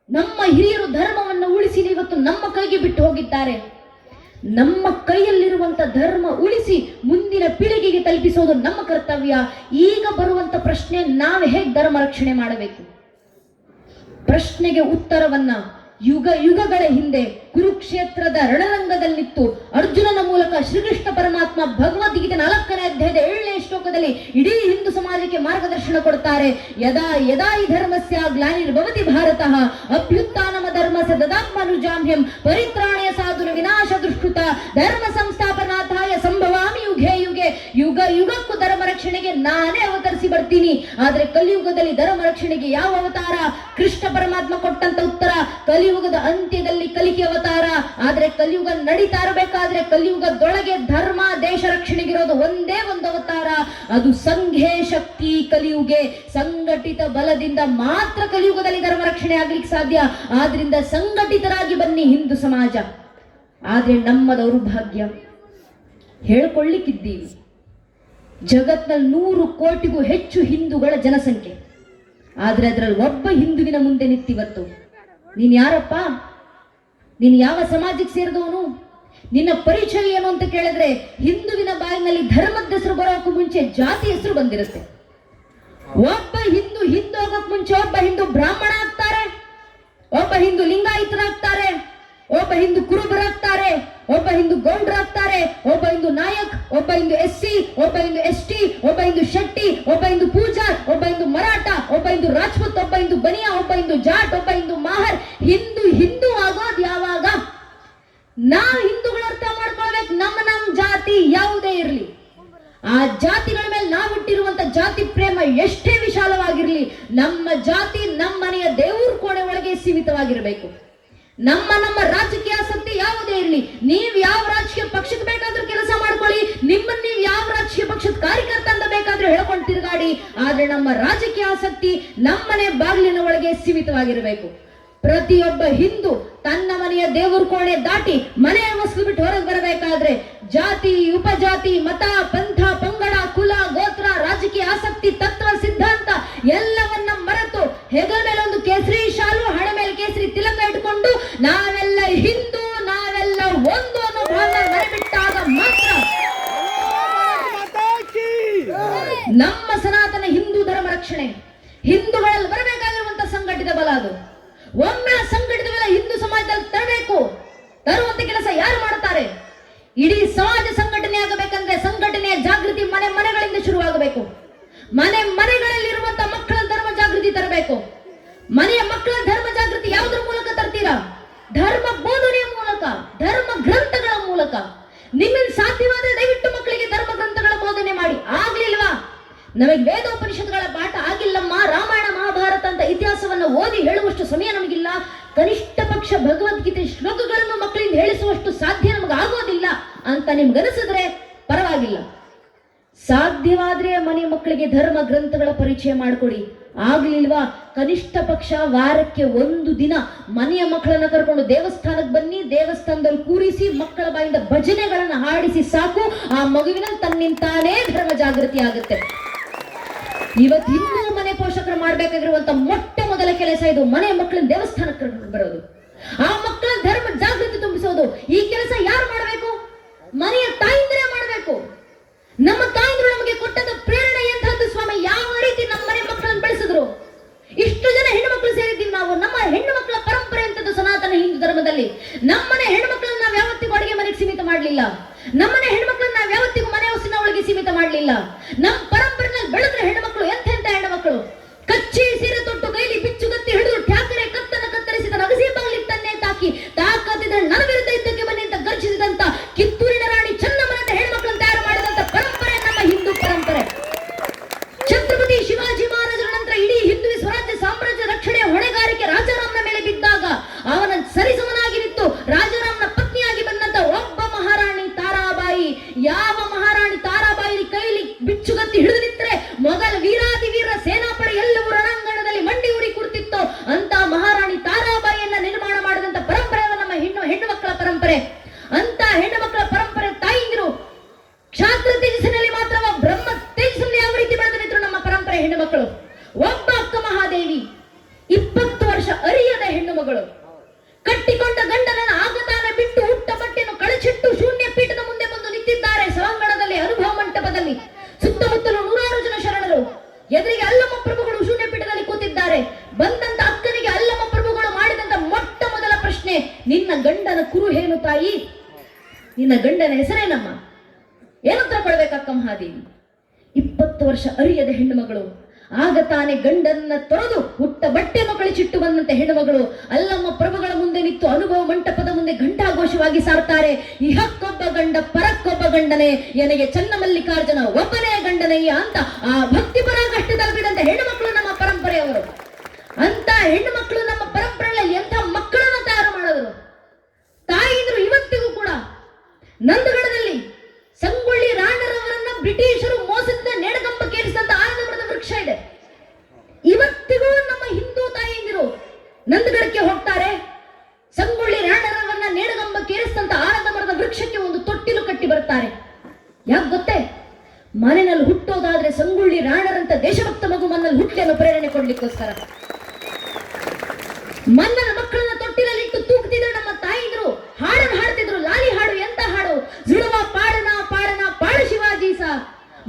ನಮ್ಮ ಹಿರಿಯರು ಧರ್ಮವನ್ನು ಉಳಿಸಿ ಇವತ್ತು ನಮ್ಮ ಕೈಗೆ ಬಿಟ್ಟು ಹೋಗಿದ್ದಾರೆ. ನಮ್ಮ ಕೈಯಲ್ಲಿರುವಂತ ಧರ್ಮ ಉಳಿಸಿ ಮುಂದಿನ ಪೀಳಿಗೆಗೆ ತಲುಪಿಸೋದು ನಮ್ಮ ಕರ್ತವ್ಯ. ಈಗ ಬರುವಂತ ಪ್ರಶ್ನೆ, ನಾವು ಹೇಗೆ ಧರ್ಮ ರಕ್ಷಣೆ ಮಾಡಬೇಕು? ಪ್ರಶ್ನೆಗೆ ಉತ್ತರವನ್ನ ಯುಗಗಳ ಹಿಂದೆ ಕುರುಕ್ಷೇತ್ರದ ರಣರಂಗದಲ್ಲಿತ್ತು ಅರ್ಜುನನ ಮೂಲಕ ಶ್ರೀಕೃಷ್ಣ ಪರಮಾತ್ಮ ಭಗವದ್ಗೀತೆ 4ನೇ ಅಧ್ಯಾಯದ 7ನೇ ಶ್ಲೋಕದಲ್ಲಿ ಇಡೀ ಹಿಂದೂ ಸಮಾಜಕ್ಕೆ ಮಾರ್ಗದರ್ಶನ ಕೊಡ್ತಾರೆ. ಯದಾ ಯದಾ ಹಿ ಧರ್ಮಸ್ಯ ಗ್ಲಾನಿರ್ಭವತಿ ಭಾರತಃ ಅಭ್ಯುತ್ಥಾನಮ ಧರ್ಮಸ್ಯ ದದಾತ್ಮನುಜಾಮ್ಯಂ ಪರಿತ್ರಾಣಯ ಸಾಧುರ ವಿನಾಶ ದುಷ್ಕೃತ ಧರ್ಮ ಸಂಸ್ಥಾಪನಾಥಾಯ ಸಂಭವಾಮಿ ಯುಗೇ ಯುಗೆ. ಯುಗಕ್ಕೂ ಧರ್ಮ ರಕ್ಷಣೆಗೆ ನಾನೇ ಅವತರಿಸಿ ಬರ್ತೀನಿ. ಆದ್ರೆ ಕಲಿಯುಗದಲ್ಲಿ ಧರ್ಮ ರಕ್ಷಣೆಗೆ ಯಾವ ಅವತಾರ? ಕೃಷ್ಣ ಪರಮಾತ್ಮ ಕೊಟ್ಟಂತ ಉತ್ತರ, ಕಲಿಯುಗದ ಅಂತ್ಯದಲ್ಲಿ ಕಲಿಕೆ ಅವತಾರ. ಆದ್ರೆ ಕಲಿಯುಗ ನಡೀತಾ ಇರಬೇಕಾದ್ರೆ ಕಲಿಯುಗದೊಳಗೆ ಧರ್ಮ ದೇಶ ರಕ್ಷಣೆಗಿರೋದು ಒಂದೇ ಒಂದು ಅವತಾರ, ಅದು ಸಂಘೇ ಶಕ್ತಿ ಕಲಿಯುಗೆ. ಸಂಘಟಿತ ಬಲದಿಂದ ಮಾತ್ರ ಕಲಿಯುಗದಲ್ಲಿ ಧರ್ಮ ರಕ್ಷಣೆ ಆಗ್ಲಿಕ್ಕೆ ಸಾಧ್ಯ. ಆದ್ರಿಂದ ಸಂಘಟಿತರಾಗಿ ಬನ್ನಿ ಹಿಂದೂ ಸಮಾಜ. ಆದ್ರೆ ನಮ್ಮ ದೌರ್ಭಾಗ್ಯ, ಹೇಳ್ಕೊಳ್ಳಿಕ್ಕಿದ್ದೀವಿ, ಜಗತ್ನಲ್ಲಿ 100 ಕೋಟಿಗೂ ಹೆಚ್ಚು ಹಿಂದೂಗಳ ಜನಸಂಖ್ಯೆ. ಆದ್ರೆ ಅದರಲ್ಲಿ ಒಬ್ಬ ಹಿಂದುವಿನ ಮುಂದೆ ನಿಂತಿವತ್ತು, ನೀನ್ ಯಾರಪ್ಪ, ನೀನು ಯಾವ ಸಮಾಜಕ್ಕೆ ಸೇರಿದವನು, ನಿನ್ನ ಪರಿಚಯ ಏನು ಅಂತ ಕೇಳಿದ್ರೆ ಹಿಂದುವಿನ ಬಾಯಿನಲ್ಲಿ ಧರ್ಮದ ಹೆಸರು ಬರೋಕ್ಕೂ ಮುಂಚೆ ಜಾತಿ ಹೆಸರು ಬಂದಿರುತ್ತೆ. ಒಬ್ಬ ಹಿಂದೂ ಹೋಗೋಕ್ ಮುಂಚೆ ಒಬ್ಬ ಹಿಂದೂ ಬ್ರಾಹ್ಮಣ ಆಗ್ತಾರೆ, ಒಬ್ಬ ಹಿಂದೂ ಲಿಂಗಾಯತರಾಗ್ತಾರೆ, ಒಬ್ಬ ಹಿಂದೂ ಕುರುಬರಾಗ್ತಾರೆ, ಒಬ್ಬ ಹಿಂದೂ ಗೌಡ್ರಾಗ್ತಾರೆ, ಒಬ್ಬ ಹಿಂದೂ ನಾಯಕ್, ಒಬ್ಬ ಹಿಂದೂ SC, ಒಬ್ಬ ಹಿಂದೂ ST, ಒಬ್ಬ ಹಿಂದೂ ಶೆಟ್ಟಿ, ಒಬ್ಬ ಹಿಂದೂ ಪೂಜಾರ್, ಒಬ್ಬ ಹಿಂದೂ ಮರಾಠ, ಒಬ್ಬ ಹಿಂದೂ ರಾಜ್ಪೂತ್, ಒಬ್ಬ ಹಿಂದೂ ಬನಿಯಾ, ಒಬ್ಬ ಹಿಂದೂ ಜಾಟ್, ಒಬ್ಬ ಹಿಂದೂ ಮಾಹರ್. ಹಿಂದೂ ಆಗೋದು ಯಾವಾಗ? ನಾವು ಹಿಂದೂಗಳು ಅರ್ಥ ಮಾಡ್ಕೊಳ್ಬೇಕು, ನಮ್ಮ ಜಾತಿ ಯಾವುದೇ ಇರಲಿ, ಆ ಜಾತಿಗಳ ಮೇಲೆ ನಾವು ಇಟ್ಟಿರುವಂತ ಜಾತಿ ಪ್ರೇಮ ಎಷ್ಟೇ ವಿಶಾಲವಾಗಿರ್ಲಿ, ನಮ್ಮ ಜಾತಿ ನಮ್ಮ ಮನೆಯ ದೇವ್ರ ಕೋಣೆ ಒಳಗೆ ಸೀಮಿತವಾಗಿರಬೇಕು. ನಮ್ಮ ರಾಜಕೀಯ ಆಸಕ್ತಿ ಯಾವುದೇ ಇರಲಿ, ನೀವು ಯಾವ ರಾಜಕೀಯ ಪಕ್ಷಕ್ಕೆ ಬೇಕಾದ್ರೂ ಕೆಲಸ ಮಾಡ್ಕೊಳ್ಳಿ, ನಿಮ್ಮನ್ನ ನೀವು ಯಾವ ರಾಜಕೀಯ ಪಕ್ಷದ ಕಾರ್ಯಕರ್ತ ಅಂತ ಬೇಕಾದ್ರೂ ಹೇಳ್ಕೊಂಡು ತಿರುಗಾಡಿ. ಆದ್ರೆ ನಮ್ಮ ರಾಜಕೀಯ ಆಸಕ್ತಿ ನಮ್ಮನೆ ಬಾಗಿಲಿನ ಒಳಗೆ ಸೀಮಿತವಾಗಿರಬೇಕು. ಪ್ರತಿಯೊಬ್ಬ ಹಿಂದೂ ತನ್ನ ಮನೆಯ ದೇವರ ಕೋಣೆ ದಾಟಿ ಮನೆಯ ಮಸಲು ಬಿಟ್ಟು ಹೊರಗೆ ಬರಬೇಕಾದ್ರೆ ಜಾತಿ, ಉಪಜಾತಿ, ಮತ, ಪಂಥ, ಪಂಗಡ, ಕುಲ, ಗೋತ್ರ, ರಾಜಕೀಯ ಆಸಕ್ತಿ, ತತ್ವ, ಸಿದ್ಧಾಂತ ಎಲ್ಲವನ್ನ ಮರೆತು ಹೆಗಲ ಮೇಲೆ ಒಂದು ಕೇಸರಿ ಶಾಲು, ಹಣೆ ಮೇಲೆ ಕೇಸರಿ ತಿಲಕ ಇಟ್ಕೊಂಡು ನಾವೆಲ್ಲ ಹಿಂದೂ, ನಾವೆಲ್ಲ ಒಂದು ಅನ್ನೋ ಭಾವನೆ ಮರೆಬಿಟ್ಟಾಗ ಮಾತ್ರ ನಮ್ಮ ಸನಾತನ ಹಿಂದೂ ಧರ್ಮ ರಕ್ಷಣೆ. ಹಿಂದೂಗಳಲ್ಲಿ ಬರಬೇಕಾಗಿರುವಂತ ಸಂಘಟಿತ ಬಲ ಅದು. ಒಮ್ಮೆ ಸಂಘಟಿತ ಬಲ ಹಿಂದೂ ಸಮಾಜದಲ್ಲಿ ತರುವಂತ ಕೆಲಸ ಯಾರು ಮಾಡ್ತಾರೆ? ಇಡೀ ಸಮಾಜ ಸಂಘಟನೆ ಆಗಬೇಕಂದ್ರೆ ಸಂಘಟನೆಯ ಜಾಗೃತಿ ಮನೆಗಳಿಂದ ಶುರುವಾಗಬೇಕು. ಮನೆಗಳಲ್ಲಿರುವಂತಹ ಮಕ್ಕಳ ಧರ್ಮ ಜಾಗೃತಿ ತರಬೇಕು. ಮನೆಯ ಮಕ್ಕಳ ಧರ್ಮ ಜಾಗೃತಿ ಯಾವುದ್ರ ಮೂಲಕ ತರ್ತೀರಾ? ಧರ್ಮ ಬೋಧನೆಯ ಮೂಲಕ, ಧರ್ಮ ಗ್ರಂಥಗಳ ಮೂಲಕ. ನಿಮ್ಮಿಂದ ಸಾಧ್ಯವಾದರೆ ದಯವಿಟ್ಟು ಮಕ್ಕಳಿಗೆ ಧರ್ಮ ಗ್ರಂಥಗಳ ಬೋಧನೆ ಮಾಡಿ. ಆಗ್ಲಿಲ್ವಾ? ನಮಗೆ ವೇದೋಪನಿಷತ್ಗಳ ಪಾಠ ಆಗಿಲ್ಲಮ್ಮ, ರಾಮಾಯಣ ಮಹಾಭಾರತ ಅಂತ ಇತಿಹಾಸವನ್ನು ಓದಿ ಹೇಳುವಷ್ಟು ಸಮಯ ನಮಗಿಲ್ಲ. ಕನಿಷ್ಠ ಪಕ್ಷ ಭಗವದ್ಗೀತೆ ಶ್ಲೋಕಗಳನ್ನು ಮಕ್ಕಳಿಂದ ಹೇಳಿಸುವಷ್ಟು ಸಾಧ್ಯ ನಮಗೆ ಆಗೋದಿಲ್ಲ ಅಂತ ನಿಮ್ಗನಿಸಿದ್ರೆ ಪರವಾಗಿಲ್ಲ. ಸಾಧ್ಯವಾದ್ರೆ ಮನೆ ಮಕ್ಕಳಿಗೆ ಧರ್ಮ ಗ್ರಂಥಗಳ ಪರಿಚಯ ಮಾಡಿಕೊಡಿ. ಆಗ್ಲಿಲ್ವಾ? ಕನಿಷ್ಠ ಪಕ್ಷ ವಾರಕ್ಕೆ ಒಂದು ದಿನ ಮನೆಯ ಮಕ್ಕಳನ್ನ ಕರ್ಕೊಂಡು ದೇವಸ್ಥಾನಕ್ಕೆ ಬನ್ನಿ, ದೇವಸ್ಥಾನದಲ್ಲಿ ಕೂರಿಸಿ ಮಕ್ಕಳ ಬಾಯಿಂದ ಭಜನೆಗಳನ್ನ ಹಾಡಿಸಿ ಸಾಕು, ಆ ಮಗುವಿನಲ್ಲಿ ತನ್ನಿಂತಾನೇ ಧರ್ಮ ಜಾಗೃತಿ ಆಗುತ್ತೆ. ಇವತ್ತು ಇನ್ನೂ ಮನೆ ಪೋಷಕರು ಮಾಡ್ಬೇಕಾಗಿರುವಂತ ಮೊಟ್ಟ ಮೊದಲ ಕೆಲಸ ಇದು. ಮನೆಯ ಮಕ್ಕಳನ್ನ ದೇವಸ್ಥಾನಕ್ಕೆ ಕರ್ಕೊಂಡು ಬರೋದು, ಆ ಮಕ್ಕಳ ಧರ್ಮ ಜಾಗೃತಿ ತುಂಬಿಸೋದು. ಈ ಕೆಲಸ ಯಾರು ಮಾಡಬೇಕು? ಮನೆಯ ತಾಯಿಂದ್ರೆ ಮಾಡಬೇಕು. ನಮ್ಮ ತಾಯಿಂದ್ರು ನಮಗೆ ಕೊಟ್ಟದ ಪ್ರೇರಣೆ ಎಂತಹದ್ದು ಸ್ವಾಮಿ. ಯಾವ ರೀತಿ ನಮ್ಮ ಮನೆ ಮಕ್ಕಳನ್ನು ಬೆಳೆಸಿದ್ರು. ಇಷ್ಟು ಜನ ಹೆಣ್ಣು ಮಕ್ಕಳು ಸೇರಿದ್ದೀವಿ ನಾವು. ನಮ್ಮ ಹೆಣ್ಣು ಮಕ್ಕಳ ಪರಂಪರೆ ಅಂತದ್ದು ಸನಾತನ ಹಿಂದೂ ಧರ್ಮದಲ್ಲಿ. ನಮ್ಮನೆ ಹೆಣ್ಣು ಮಕ್ಕಳನ್ನ ನಾವು ಯಾವತ್ತಿಗೂ ಅಡುಗೆ ಮನೆಗೆ ಸೀಮಿತ ಮಾಡಲಿಲ್ಲ. ನಮ್ಮನೆ ಹೆಣ್ಣು ಮಕ್ಕಳನ್ನ ನಾವು ಯಾವತ್ತಿಗೂ ಮನೆ ಹೊಸಿನ ಒಳಗೆ ಸೀಮಿತ ಮಾಡಲಿಲ್ಲ. ನಮ್ಮ ಪರಂಪರೆನಲ್ಲಿ ಬೆಳೆದ್ರೆ ಹೆಣ್ಣು ಮಕ್ಕಳು ಎಂತೆಂತ ಹೆಣ್ಣು ಮಕ್ಕಳು ಕಚ್ಚಿ ಸೀರೆ ತೊಟ್ಟು ಕೈಲಿ ಬಿಚ್ಚುಗತ್ತಿ ಹಿಡಿದು ಠ್ಯಾಕರೆ ಕತ್ತನ ಕತ್ತರಿಸಿದ ನಗಸಿ ಬಾಗಿಲಿಗೆ ತನ್ನೆ ತಾಕಿ ತಾಕತ್ತಿದ್ರೆ ನನ್ನ ವಿರುದ್ಧ ಯುದ್ಧಕ್ಕೆ ಬನ್ನಿ ಅಂತ ಗರ್ಜಿಸಿದಂತ ಕಿತ್ತೂರಿನ ರಾಣಿ ಚೆನ್ನಮ್ಮನಂತ ಹೆಣ್ಮಕ್ಳನ್ನು ತಯಾರು ಮಾಡಿದಂತ ಪರಂಪರೆ ನಮ್ಮ ಹಿಂದೂ ಪರಂಪರೆ. ಛತ್ರಪತಿ ಶಿವಾಜಿ ಮಹಾರಾಜರ ನಂತರ ಇಡೀ ಹಿಂದೂ ಸ್ವರಾಜ್ಯ ಸಾಮ್ರಾಜ್ಯ ರಕ್ಷಣೆಯ ಹೊಣೆಗಾರಿಕೆ ರಾಜಾರಾಮನ ಮೇಲೆ ಬಿದ್ದಾಗ ಅವನ ಸರಿಸಮನಾಗಿ ನಿಂತು ರಾಜಾರಾಮನ ಪತ್ನಿಯಾಗಿ ಬಂದಂತ ಒಬ್ಬ ಮಹಾರಾಣಿ ತಾರಾಬಾಯಿ. ಯಾವ ಮಹಾರಾಣಿ ತಾರಾಬಾಯಿ ಕೈಲಿ ಬಿಚ್ಚುಗತ್ತಿ ಹಿಡಿದು ನಿಂತರೆ ಮೊದಲ ವೀರಾದಿ ವೀರ ಸೇನಾಪಡೆ ಎಲ್ಲವೂ ರಣಾಂಗಣದಲ್ಲಿ ಮಂಡಿ ಉರಿ ಕುರ್ತಿತ್ತು ಅಂತ ಮಹಾರಾಣಿ ತಾರಾಬಾಯಿಯನ್ನ ನಿರ್ಮಾಣ ಮಾಡಿದಂತ ಪರಂಪರೆ ನಮ್ಮ ಹೆಣ್ಣು ಮಕ್ಕಳ ಪರಂಪರೆ. ಅಂತ ಹೆಣ್ಣು ಮಕ್ಕಳ ಪರಂಪರೆ ತಾಯಿಂದಿರು ಕ್ಷಾತ್ರ ತೇಜಸ್ಸಿನಲ್ಲಿ ಮಾತ್ರವ ಬ್ರಹ್ಮ ತೇಜಸ್ಸಿನಲ್ಲಿ ಯಾವ ರೀತಿ ಬೆಳೆದ ನಿಂತರು ನಮ್ಮ ಪರಂಪರೆ ಹೆಣ್ಣು ಮಕ್ಕಳು. ಒಬ್ಬ ಅಕ್ಕ ಮಹಾದೇವಿ 20 ವರ್ಷ ಅರಿಯದ ಹೆಣ್ಣು ಮಗಳು ಕಟ್ಟಿಕೊಂಡ ಗಂಡನನ್ನ ಆಗತಾನೆ ಬಿಟ್ಟು ಹುಟ್ಟ ಬಟ್ಟೆಯನ್ನು ಕಳಚಿಟ್ಟು ಶೂನ್ಯ ಪೀಠದ ಮುಂದೆ ಬಂದು ನಿಂತಿದ್ದಾರೆ ಸಭಾಂಗಣದಲ್ಲಿ, ಅನುಭವ ಮಂಟಪದಲ್ಲಿ. ಸುತ್ತಮುತ್ತಲು 100 ಜನ ಶರಣರು, ಎದುರಿಗೆ ಅಲ್ಲಮ್ಮ ಪ್ರಭುಗಳು ಶೂನ್ಯ ಪೀಠದಲ್ಲಿ ಕೂತಿದ್ದಾರೆ. ಬಂದಂತ ಅಕ್ಕನಿಗೆ ಅಲ್ಲಮ್ಮ ಪ್ರಭುಗಳು ಮಾಡಿದಂತ ಮೊಟ್ಟ ಮೊದಲ ಪ್ರಶ್ನೆ, ನಿನ್ನ ಗಂಡನ ಕುರು ಏನು ತಾಯಿ? ನಿನ್ನ ಗಂಡನ ಹೆಸರೇನಮ್ಮ? ಏನಂತ ಕೊಡ್ಬೇಕಕ್ಕ ಮಹಾದೇವಿ? 20 ವರ್ಷ ಅರಿಯದ ಹೆಣ್ಣು ಮಗಳು, ಆಗ ತಾನೇ ಗಂಡನ್ನ ತೊರೆದು ಹುಟ್ಟ ಬಟ್ಟೆಯನ್ನು ಕಳಿಸಿಟ್ಟು ಬಂದಂತೆ ಹೆಣ್ಣು ಮಗಳು ಅಲ್ಲಮ್ಮ ಪ್ರಭುಗಳ ಮುಂದೆ ನಿಂತು ಅನುಭವ ಮಂಟಪದ ಮುಂದೆ ಘಂಟಾಘೋಷವಾಗಿ ಸಾರ್ತಾರೆ, ಇಹಕ್ಕೊಬ್ಬ ಗಂಡ ಪರಕ್ಕೊಬ್ಬ ಗಂಡನೇ, ಎನಗೆ ಚನ್ನಮಲ್ಲಿಕಾರ್ಜುನ ಒಬ್ಬನೇ ಗಂಡನಯ್ಯ ಅಂತ ಆ ಭಕ್ತಿ ಪರಾಕಾಷ್ಠ ತಲುಪಿದಂತ ಹೆಣ್ಣು ಮಕ್ಕಳು ನಮ್ಮ ಪರಂಪರೆಯವರು. ಅಂತ ಹೆಣ್ಣು ಮಕ್ಕಳು ನಮ್ಮ ಪರಂಪರೆಯಲ್ಲಿ ಎಂಥ ಮಕ್ಕಳನ್ನ ತಯಾರು ಮಾಡಿದ್ರು. ತಾಯಿದ್ರು ಇವತ್ತಿಗೂ ಕೂಡ ನಂದಗಡದಲ್ಲಿ ಸಂಗೊಳ್ಳಿ ರಾಣರವರನ್ನ ಬ್ರಿಟಿಷರು ಮೋಸದಿಂದ ನೇಣಗಂಬಕ್ಕೆ ಏರಿಸಿದಂತ ಆನಂದ ಮರದ ವೃಕ್ಷ ಇದೆ. ಇವತ್ತಿಗೂ ನಮ್ಮ ಹಿಂದೂ ತಾಯಿಯಂದಿರು ನಂದಗಡಕ್ಕೆ ಹೋಗ್ತಾರೆ, ಸಂಗೊಳ್ಳಿ ರಾಣರವರನ್ನ ನೇಣಗಂಬಕ್ಕೆ ಏರಿಸಿದಂತ ಆನಂದ ಮರದ ವೃಕ್ಷಕ್ಕೆ ಒಂದು ತೊಟ್ಟಿಲು ಕಟ್ಟಿ ಬರ್ತಾರೆ. ಯಾಕೆ ಗೊತ್ತೇ? ಮನೆಯಲ್ಲಿ ಹುಟ್ಟೋದಾದ್ರೆ ಸಂಗೊಳ್ಳಿ ರಾಣರಂತ ದೇಶಭಕ್ತ ಮಗು ಮನ್ನಲ್ಲಿ ಹುಟ್ಟಿ ಅನ್ನೋ ಪ್ರೇರಣೆ ಕೊಡ್ಲಿಕ್ಕೋಸ್ಕರ ಮನ್ನನ ಮಕ್ಕಳನ್ನ ತೊಟ್ಟಿಲಲ್ಲಿ ಇಟ್ಟು ತೂಗ್ತಿದ್ರು ನಮ್ಮ ತಾಯಿದ್ರು. ಹಾಡನ್ನು ಹಾಡ್ತಿದ್ರು, ಲಾಲಿ ಹಾಡು. ಎಂತ ಹಾಡು? ಜುಳುವ ಪಾಡನ ಪಾಡನ ಪಾಡ ಶಿವಾಜಿ ಸಾ.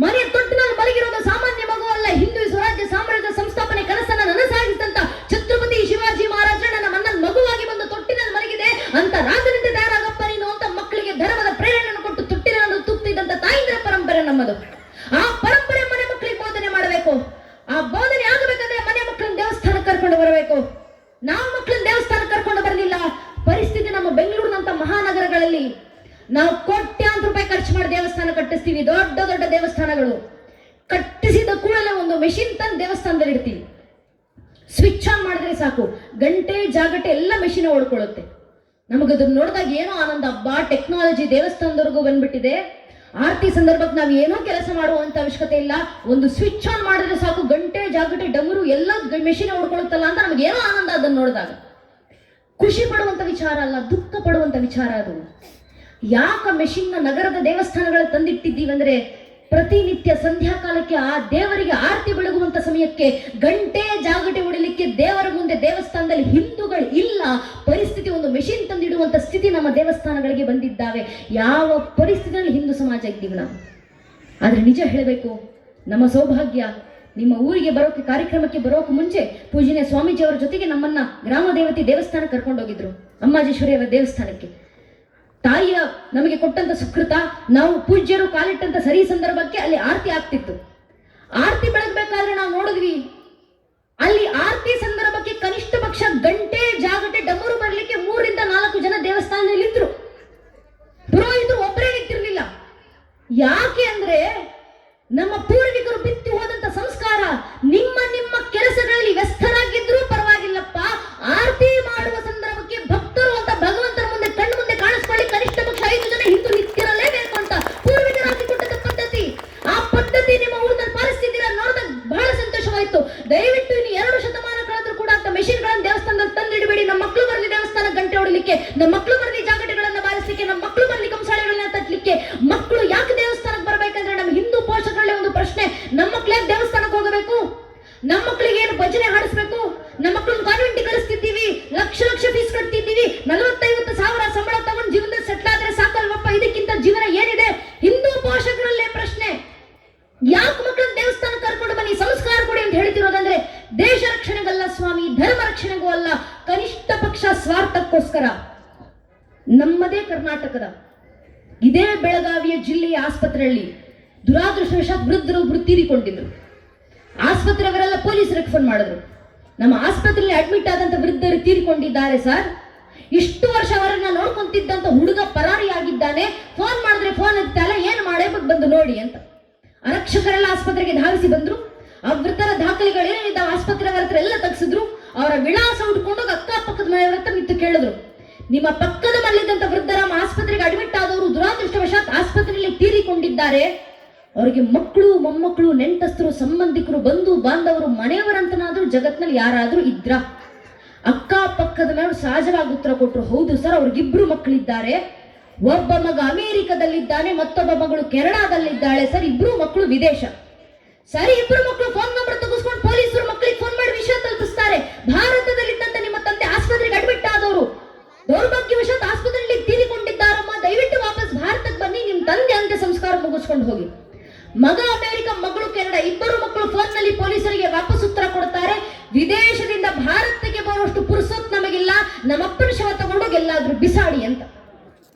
ಮನೆಯ ತೊಟ್ಟಿನಲ್ಲಿ ಮಲಗಿರೋದು ಸಾಮಾನ್ಯ ಮಗು ಅಲ್ಲ, ಹಿಂದೂ ಸ್ವರಾಜ್ಯ ಸಾಮ್ರಾಜ್ಯ ಸಂಸ್ಥಾಪನೆ ಕನಸನ್ನ ನನಸಾಗಿಸಿದಂತ ಛತ್ರಪತಿ ಶಿವಾಜಿ ಮಹಾರಾಜ ನನ್ನ ಮನ್ನನ ಮಗುವಾಗಿ ಬಂದು ತೊಟ್ಟಿನಲ್ಲಿ ಮಲಗಿದೆ ಅಂತ ರಾಜನಿಂದ ತಯಾರಾಗಪ್ಪ ನೀನು ಅಂತ ಮಕ್ಕಳಿಗೆ ಧರ್ಮದ ಪ್ರೇರಣೆಯನ್ನು ಕೊಟ್ಟು ತೊಟ್ಟಿಲನ್ನು ತೂಗ್ತಿದ್ದಂತ ತಾಯಿಂದ್ರ ಪರಂಪರೆ ನಮ್ಮದು. ಆ ಪರಂಪರೆ ಮನೆ ಮಕ್ಕಳಿಗೆ ಬೋಧನೆ ಮಾಡಬೇಕು. ಆ ಬೋಧನೆ ಆಗಬೇಕಾದ್ರೆ ಮನೆ ಮಕ್ಕಳನ್ನ ದೇವಸ್ಥಾನಕ್ಕೆ ಕರ್ಕೊಂಡು ಬರಬೇಕು. ನಾವು ಮಕ್ಕಳನ್ನ ದೇವಸ್ಥಾನಕ್ಕೆ ಕರ್ಕೊಂಡು ಬರಲಿಲ್ಲ. ಪರಿಸ್ಥಿತಿ ನಮ್ಮ ಬೆಂಗಳೂರಿನಂತ ಮಹಾನಗರಗಳಲ್ಲಿ ನಾವು ಕೋಟ್ಯಾಂತರ ರೂಪಾಯಿ ಖರ್ಚು ಮಾಡಿ ದೇವಸ್ಥಾನ ಕಟ್ಟಿಸ್ತೀವಿ. ದೊಡ್ಡ ದೊಡ್ಡ ದೇವಸ್ಥಾನಗಳು ಕಟ್ಟಿಸಿದ ಕೂಡಲೇ ಒಂದು ಮೆಷಿನ್ ತಂದು ದೇವಸ್ಥಾನದಲ್ಲಿ ಇಡ್ತೀವಿ. ಸ್ವಿಚ್ ಆನ್ ಮಾಡಿದ್ರೆ ಸಾಕು, ಗಂಟೆ ಜಾಗಟೆ ಎಲ್ಲ ಮೆಷಿನ್ ಓಡ್ಕೊಳ್ಳುತ್ತೆ. ನಮಗದನ್ನ ನೋಡಿದಾಗ ಏನೋ ಆನಂದ. ಹಬ್ಬ ಟೆಕ್ನಾಲಜಿ ದೇವಸ್ಥಾನದವರೆಗೂ ಬಂದ್ಬಿಟ್ಟಿದೆ. ಆರತಿ ಸಂದರ್ಭಕ್ಕೆ ನಾವು ಏನೋ ಕೆಲಸ ಮಾಡುವಂತ ಅವಶ್ಯಕತೆ ಇಲ್ಲ. ಒಂದು ಸ್ವಿಚ್ ಆನ್ ಮಾಡಿದ್ರೆ ಸಾಕು, ಗಂಟೆ ಜಾಗಟೆ ಡಮರು ಎಲ್ಲ ಮೆಷಿನ್ ಓಡ್ಕೊಳ್ಳುತ್ತಲ್ಲ ಅಂತ ನಮ್ಗೆ ಏನೋ ಆನಂದ. ಅದನ್ನು ನೋಡಿದಾಗ ಖುಷಿ ಪಡುವಂತ ವಿಚಾರ ಅಲ್ಲ, ದುಃಖ ಪಡುವಂತ ವಿಚಾರ ಅದು. ಯಾಕ ಮೆಷಿನ್ನ ನಗರದ ದೇವಸ್ಥಾನಗಳು ತಂದಿಟ್ಟಿದ್ದೀವಿ ಅಂದ್ರೆ ಪ್ರತಿನಿತ್ಯ ಸಂಧ್ಯಾ ಕಾಲಕ್ಕೆ ಆ ದೇವರಿಗೆ ಆರತಿ ಬೆಳಗುವಂತ ಸಮಯಕ್ಕೆ ಗಂಟೆ ಜಾಗಟೆ ಹೊಡಿಲಿಕ್ಕೆ ದೇವರ ಮುಂದೆ ದೇವಸ್ಥಾನದಲ್ಲಿ ಹಿಂದೂಗಳು ಇಲ್ಲ. ಪರಿಸ್ಥಿತಿ ಒಂದು ಮೆಷಿನ್ ತಂದಿಡುವಂತ ಸ್ಥಿತಿ ನಮ್ಮ ದೇವಸ್ಥಾನಗಳಿಗೆ ಬಂದಿದ್ದಾವೆ. ಯಾವ ಪರಿಸ್ಥಿತಿಯಲ್ಲಿ ಹಿಂದೂ ಸಮಾಜ ಇದ್ದೀವಿ ನಾವು. ಆದ್ರೆ ನಿಜ ಹೇಳಬೇಕು, ನಮ್ಮ ಸೌಭಾಗ್ಯ ನಿಮ್ಮ ಊರಿಗೆ ಬರೋಕೆ ಕಾರ್ಯಕ್ರಮಕ್ಕೆ ಬರೋಕೆ ಮುಂಚೆ ಪೂಜನೀಯ ಸ್ವಾಮೀಜಿಯವರ ಜೊತೆಗೆ ನಮ್ಮನ್ನ ಗ್ರಾಮ ದೇವತೆ ದೇವಸ್ಥಾನಕ್ಕೆ ಕರ್ಕೊಂಡೋಗಿದ್ರು, ಅಮ್ಮಾಜೇಶ್ವರಿಯವರ ದೇವಸ್ಥಾನಕ್ಕೆ. ತಾಯಿಯ ನಮಗೆ ಕೊಟ್ಟಂತ ಸುಕೃತ, ನಾವು ಪೂಜ್ಯರು ಕಾಲಿಟ್ಟಂತ ಸರಿ ಸಂದರ್ಭಕ್ಕೆ ಅಲ್ಲಿ ಆರತಿ ಆಗ್ತಿತ್ತು. ಆರತಿ ಬೆಳಗ್ಬೇಕಾದ್ರೆ ನಾವು ನೋಡಿದ್ವಿ, ಅಲ್ಲಿ ಆರತಿ ಸಂದರ್ಭಕ್ಕೆ ಕನಿಷ್ಠ ಪಕ್ಷ ಗಂಟೆ ಜಾಗಟೆ ಡಮರು ಬರ್ಲಿಕ್ಕೆ 3 ರಿಂದ 4 ಜನ ದೇವಸ್ಥಾನದಲ್ಲಿ ಇದ್ರು. ಪುರೋಹಿತರು ಒಬ್ಬರೇ ನಿಂತಿರ್ಲಿಲ್ಲ. ಯಾಕೆ ಅಂದ್ರೆ ನಮ್ಮ ಪೂರ್ವಿಕರು ಬಿತ್ತಿ ಹೋದಂತ ಸಂಸ್ಕಾರ, ನಿಮ್ಮ ನಿಮ್ಮ ಕೆಲಸಗಳಲ್ಲಿ ವ್ಯಸ್ತರಾಗಿದ್ರು ಪರವಾಗಿಲ್ಲಪ್ಪ, ಆರತಿ ಮಾಡುವ ಸಂದರ್ಭಕ್ಕೆ ಭಕ್ತರು ಅಂತ ಭಗವಂತನ ಮುಂದೆ ಕಣ್ಣು ಮುಂದೆ ಕಾಣಿಸ್ಕೊಳ್ಳಿ ಕನಿಷ್ಠ ಪಕ್ಷ 5 ಜನ ಹಿಂದೂ ನಿಂತಿರಲೇಬೇಕು ಅಂತ ಪೂರ್ವಿಕರು ಹಾಕಿಕೊಟ್ಟದ ಪದ್ಧತಿ. ಆ ಪದ್ಧತಿ ನಿಮ್ಮ ಊರಿನಲ್ಲಿ ಪಾಲಿಸ್ತಿದ್ದೀರಾ ನೋಡಿದಾಗ ಬಹಳ ಸಂತೋಷವಾಯ್ತು. ದಯವಿಟ್ಟು ಹಿತರಕ್ಷಣೆಗೂ ಅಲ್ಲ, ಕನಿಷ್ಠ ಪಕ್ಷ ಸ್ವಾರ್ಥಕ್ಕೋಸ್ಕರ ನಮ್ಮದೇ ಕರ್ನಾಟಕದ ಇದೇ ಬೆಳಗಾವಿಯ ಜಿಲ್ಲೆಯ ಆಸ್ಪತ್ರೆಯಲ್ಲಿ ದುರಾದೃಷ್ಟವಶಾತ್ ವೃದ್ಧರು ತೀರಿಕೊಂಡಿದ್ರು. ಆಸ್ಪತ್ರೆಯವರೆಲ್ಲ ಪೊಲೀಸರಿಗೆ ಫೋನ್ ಮಾಡಿದ್ರು, ನಮ್ಮ ಆಸ್ಪತ್ರೆಯಲ್ಲಿ ಅಡ್ಮಿಟ್ ಆದಂತ ವೃದ್ಧರು ತೀರಿಕೊಂಡಿದ್ದಾರೆ ಸರ್, ಇಷ್ಟು ವರ್ಷ ಅವರನ್ನ ನೋಡ್ಕೊಂತಿದ್ದಂತ ಹುಡುಗ ಪರಾರಿಯಾಗಿದ್ದಾನೆ, ಫೋನ್ ಮಾಡಿದ್ರೆ ಫೋನ್ ಎತ್ತಲ್ಲ, ಏನ್ ಮಾಡಬೇಕು ಬಂದು ನೋಡಿ ಅಂತ. ಆರಕ್ಷಕರೆಲ್ಲ ಆಸ್ಪತ್ರೆಗೆ ಧಾವಿಸಿ ಬಂದ್ರು. ಆ ವೃದ್ಧರ ದಾಖಲೆಗಳೇನಿದ್ದ ಆಸ್ಪತ್ರೆಯವರ ಹತ್ರ ಎಲ್ಲ ತೆಗೆಸಿದ್ರು. ಅವರ ವಿಳಾಸ ಹುಡ್ಕೊಂಡು ಅಕ್ಕಪಕ್ಕದ ಮನೆಯವರ ಹತ್ರ ನಿಂತು ಕೇಳಿದ್ರು, ನಿಮ್ಮ ಪಕ್ಕದ ಮನೆಯಲ್ಲಿದ್ದಂತ ವೃದ್ಧರ ಆಸ್ಪತ್ರೆಗೆ ಅಡ್ಮಿಟ್ ಆದವರು ದುರಾದೃಷ್ಟವಶಾತ್ ಆಸ್ಪತ್ರೆಯಲ್ಲಿ ತೀರಿಕೊಂಡಿದ್ದಾರೆ, ಅವರಿಗೆ ಮಕ್ಕಳು ಮೊಮ್ಮಕ್ಕಳು ನೆಂಟಸ್ಥರು ಸಂಬಂಧಿಕರು ಬಂಧು ಬಾಂಧವರು ಮನೆಯವರಂತನಾದ್ರೂ ಜಗತ್ನಲ್ಲಿ ಯಾರಾದ್ರೂ ಇದ್ರ? ಅಕ್ಕಪಕ್ಕದ ಮೇಲೆ ಸಹಜವಾಗಿ ಉತ್ತರ ಕೊಟ್ಟರು, ಹೌದು ಸರ್, ಅವ್ರಿಗಿಬ್ರು ಮಕ್ಕಳಿದ್ದಾರೆ, ಒಬ್ಬ ಮಗ ಅಮೆರಿಕದಲ್ಲಿದ್ದಾನೆ, ಮತ್ತೊಬ್ಬ ಮಗಳು ಕೆನಡಾದಲ್ಲಿದ್ದಾಳೆ ಸರ್, ಇಬ್ರು ಮಕ್ಕಳು ವಿದೇಶ. ಸರಿ, ಇಬ್ರು ಮಕ್ಕಳು ಫೋನ್ ನಂಬರ್ ತೆಗೆಸ್ಕೊಂಡು ಪೊಲೀಸರು ಮಕ್ಕಳಿಗೆ ಫೋನ್ ಮಾಡಿ ವಿಷಯ ತಲುಪಿಸ್ತಾರೆ, ಭಾರತದಲ್ಲಿದ್ದಂತ ನಿಮ್ಮ ತಂದೆ ಆಸ್ಪತ್ರೆಗೆ ಅಡ್ಮಿಟ್ ಆದವರು ದೌರ್ಭಾಗ್ಯವಶಾತ್ ಆಸ್ಪತ್ರೆಯಲ್ಲಿ ತೀರಿಕೊಂಡಿದ್ದಾರಮ್ಮ, ದಯವಿಟ್ಟು ವಾಪಸ್ ಭಾರತಕ್ಕೆ ಬನ್ನಿ, ನಿಮ್ ತಂದೆ ಅಂತ್ಯ ಸಂಸ್ಕಾರ ಮುಗಿಸ್ಕೊಂಡು ಹೋಗಿ. ಮಗ ಅಮೆರಿಕ, ಮಗಳು ಕೆನಡಾ, ಇಬ್ಬರು ಮಕ್ಕಳು ಫೋನ್ ನಲ್ಲಿ ಪೊಲೀಸರಿಗೆ ವಾಪಸ್ ಉತ್ತರ ಕೊಡ್ತಾರೆ, ವಿದೇಶದಿಂದ ಭಾರತಕ್ಕೆ ಬರುವಷ್ಟು ಪುರುಸೊತ್ ನಮಗಿಲ್ಲ, ನಮ್ಮಪ್ಪನ ಶವ ತಗೊಂಡೋಗಿ ಎಲ್ಲಾದ್ರೂ ಬಿಸಾಡಿ ಅಂತ.